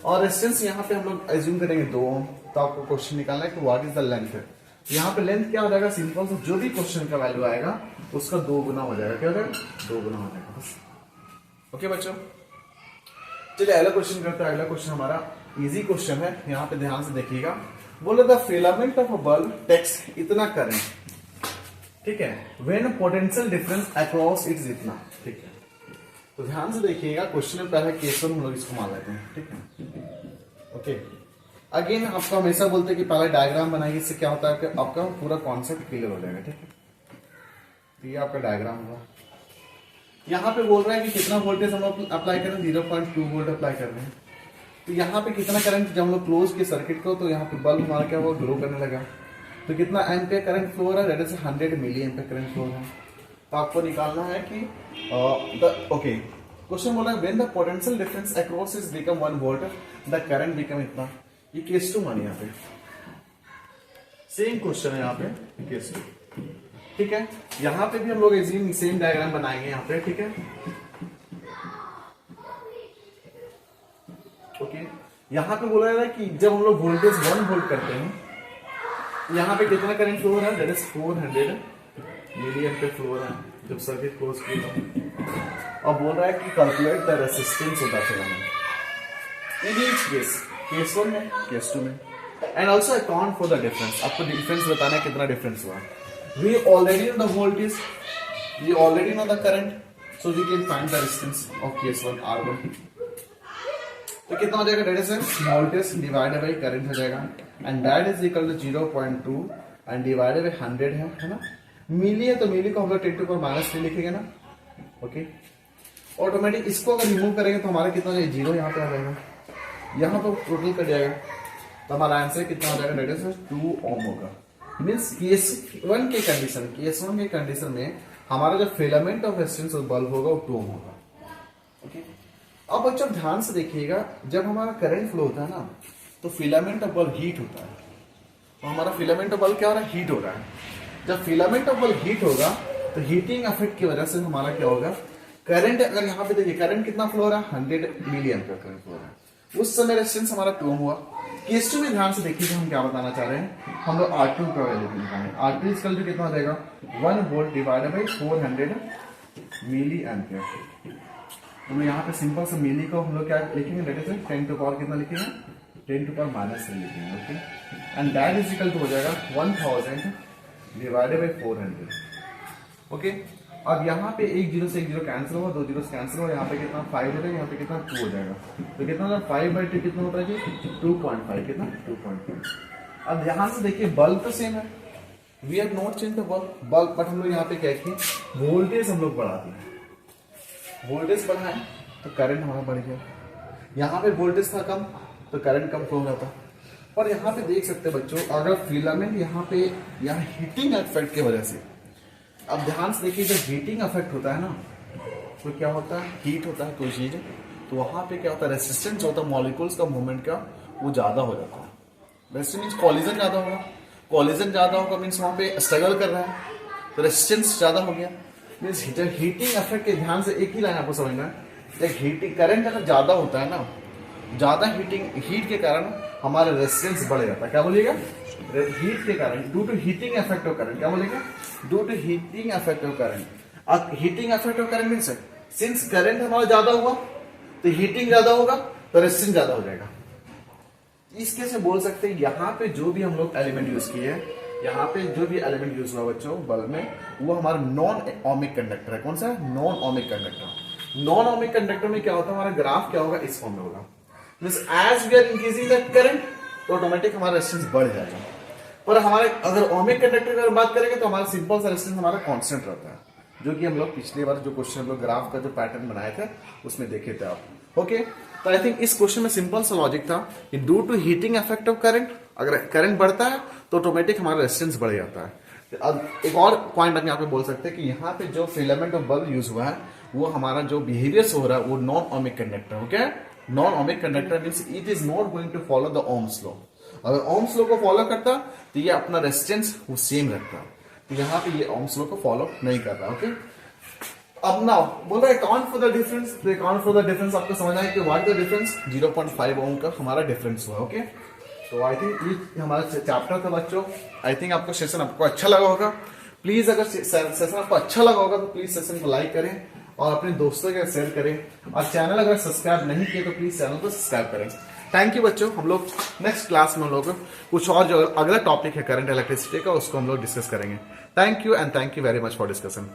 और रेजिस्टेंस यहाँ पे हम लोग एज्यूम करेंगे 2 ओम, तो आपको क्वेश्चन निकालना है कि व्हाट इज द लेंथ है। यहाँ पे लेंथ क्या हो जाएगा, सिंपल से जो भी क्वेश्चन का वैल्यू आएगा उसका 2 गुना हो जाएगा, क्या हो जाएगा 2 गुना हो जाएगा बस, ओके बच्चों। चलिए अगला क्वेश्चन करते हैं। अगला क्वेश्चन हमारा इजी क्वेश्चन है, यहाँ पे ध्यान से देखिएगा। बोले the filament of a bulb takes इतना करंट, ठीक है, when potential difference across it's इतना, ठीक है। तो ध्यान से देखिएगा, क्वेश्चन में पहले केस हम लोग इसको मान लेते हैं, ठीक है, ओके। अगेन आपको हमेशा बोलते हैं कि पहले डायग्राम बनाइए, इससे क्या होता है कि आपका पूरा कॉन्सेप्ट क्लियर हो जाएगा, ठीक है। तो ये आपका डायग्राम होगा। यहाँ पे बोल रहा है कि कितना वोल्टेज हम लोग अप्लाई कर रहे हैं, 0.2 वोल्ट अप्लाई कर रहे हैं। तो यहाँ पे कितना करंट, जब हम लोग क्लोज के सर्किट को, तो यहाँ पे बल्ब हमारा क्या हुआ, ग्लो करने लगा, तो कितना एम्पियर करंट फ्लो हो रहा है, that is 100 milli ampere current flow है। तो आपको निकालना है कि ओके, क्वेश्चन बोला when the potential difference across is become 1 volt the current become इतना, ये केस 2 मानिए, यहाँ पे सेम क्वेश्चन है, यहाँ पे केस 2, ठीक है। यहाँ पे भी हम लोग सेम डायग्राम बनाएंगे यहाँ पे, ठीक है, ओके। यहाँ पे बोला जा रहा है कि जब हम लोग वोल्टेज 1 वोल्ट करते हैं यहाँ पे कितना करंट फ्लो हो रहा है, that is 400 milli ampere flow हो रहा है जब सर्किट क्लोज किया। और बोल रहा है कि calculate the resistance of the filament in each case, case 1 में, केस 2 में, and also account for the difference. आपको डिफरेंस बताना है कितना डिफरेंस हुआ। We already know the voltage, we already know the current, so we can find the resistance of case 1 R1। तो कितना हो जाएगा, that is voltage divided by current हो जाएगा, and that is equal to 0.2 and divided bye 100 है ना। मिली है तो मिली को हम लोग 10 to the -3 लिखेंगे ना, ओके। ऑटोमेटिक इसको अगर रिमूव करेंगे तो हमारा कितना हो जाएगा, 0 यहाँ पे आ जाएगा, यहाँ पर टोटल कट जाएगा, तो हमारा आंसर कितना हो जाएगा, दैट इज 2 ओम होगा। मीन्स केस 1 के कंडीशन, केस 1 के कंडीशन में हमारा जो filament of resistance of bulb होगा वो 2 ओम होगा, ओके। अब बच्चों ध्यान से देखिएगा, जब हमारा करंट फ्लो होता है ना तो फिलामेंट ऑफ बल्ब हीट होता है, तो हमारा फिलामेंट ऑफ बल्ब क्या हो रहा है, हीट हो रहा है। जब फिलामेंट ऑफ बल्ब हीट होगा तो हीटिंग इफेक्ट की वजह से हमारा क्या होगा, करंट, अगर यहाँ पे देखिए करंट कितना फ्लो हो रहा है, 100 मिली एम्पीयर करंट फ्लो हो रहा है, उस समय रेजिस्टेंस हमारा 2 हुआ। केस 2 में ध्यान से देखिए हम क्या बताना चाह रहे हैं, हम लोग R2 का वैल्यू निकालेंगे। R2 इसका जो कितना हो जाएगा, 1 volt divided by 400 milli ampere. तो यहाँ पे सिंपल से मिली को हम लोग क्या लिखेंगे, दैट इज 10 टू पावर कितना लिखेंगे, 10 टू पावर -3 लिखेंगे, okay. And that is equal to हो जाएगा 1000 डिवाइडेड बाई 400, ओके। अब यहाँ पे 1 0 से 1 0 कैंसिल होगा, 2 0 कैंसिल होगा, यहाँ पे कितना 5 हो जाएगा, यहाँ पे कितना 2 हो जाएगा, तो कितना होगा 5/2 कितना होता है जी, 2.5, कितना 2.5। अब ध्यान से देखिए बल्ब तो सेम है, we have not change the bulb, but हम लोग यहाँ पे क्या किए, वोल्टेज हम लोग बढ़ा दिए, वोल्टेज बढ़ाए तो करंट हमारा बढ़ गया। यहाँ पे वोल्टेज था कम तो करंट कम फ्लो हो रहा था। और यहाँ पे देख सकते हैं बच्चों, अगर फिलामेंट यहाँ पे यहाँ हीटिंग इफेक्ट की वजह से, अब ध्यान से देखिए जब हीटिंग इफेक्ट होता है ना तो क्या होता है, हीट होता है कोई चीज, तो वहां पे क्या होता है, रेसिस्टेंस होता है मॉलिक्यूल्स का मूवमेंट का वो ज्यादा हो जाता है। रेसिस्टेंस मीन्स कॉलिजन ज्यादा होगा, कॉलिजन ज्यादा होगा मीन्स वहां पे स्ट्रगल कर रहा है तो रेसिस्टेंस ज्यादा हो गया। मीन्स हीटिंग इफेक्ट के ध्यान से एक ही लाइन आपको समझना है, जब हीटिंग करंट अगर ज्यादा होता है ना, ज्यादा हीट के कारण हमारा रेजिस्टेंस बढ़ जाता है। क्या बोलिएगा, हीट के कारण, due to heating effect of current, क्या बोलेगा, due to heating effect of current. अब heating effect of current means since current हमारा ज्यादा हुआ तो हीटिंग ज्यादा होगा तो रेजिस्टेंस ज्यादा हो जाएगा। इसके से बोल सकते हैं यहाँ पे जो भी हम लोग एलिमेंट यूज किए हैं, यहाँ पे जो भी एलिमेंट यूज हुआ बच्चों बल्ब में, वो हमारा नॉन ओमिक कंडक्टर है। कौन सा, non ohmic conductor. Non ohmic conductor में क्या होता है, हमारा ग्राफ क्या होगा, इस फॉर्म में होगा, means as we are increasing the current तो ऑटोमेटिक हमारा रेजिस्टेंस बढ़ जाएगा। पर हमारे अगर ओमिक कंडक्टर की अगर बात करेंगे तो हमारा सिंपल सा रेजिस्टेंस हमारा कांस्टेंट रहता है, जो कि हम लोग पिछली बार जो क्वेश्चन हम लोग ग्राफ का जो पैटर्न बनाए थे उसमें देखे थे आप, ओके। तो आई थिंक इस क्वेश्चन में सिंपल सा लॉजिक था कि due to heating effect of current, अगर करंट बढ़ता है तो ऑटोमेटिक हमारा रेजिस्टेंस बढ़ जाता है। अब एक और पॉइंट हम यहाँ पे बोल सकते हैं कि यहाँ पे जो फिलामेंट ऑफ बल्ब यूज हुआ है वो हमारा जो बिहेवियर हो रहा है वो non ohmic conductor, okay. Non ohmic conductor means it is not going to follow the Ohm's law. अगर ओम्स लॉ को फॉलो करता तो ये अपना रेजिस्टेंस वो सेम रखता, तो यहाँ पे ये ओम्स लॉ को फॉलो नहीं कर रहा, ओके। अब नाउ बोल रहा है अकाउंट फॉर द डिफरेंस, तो अकाउंट फॉर द डिफरेंस आपको समझना है कि व्हाट द डिफरेंस, 0.5 ओम का हमारा डिफरेंस हुआ, ओके। तो आई थिंक ये हमारा चैप्टर था बच्चों। आई थिंक आपको सेशन आपको अच्छा लगा होगा। प्लीज अगर सेशन आपको अच्छा लगा होगा तो प्लीज सेशन को लाइक करें और अपने दोस्तों के शेयर करें, और चैनल अगर सब्सक्राइब नहीं किए तो प्लीज चैनल को सब्सक्राइब करें। थैंक यू बच्चों। हम लोग नेक्स्ट क्लास में हम लोग कुछ और जो अगला टॉपिक है करंट इलेक्ट्रिसिटी का उसको हम लोग डिस्कस करेंगे। Thank you and thank you very much for discussion.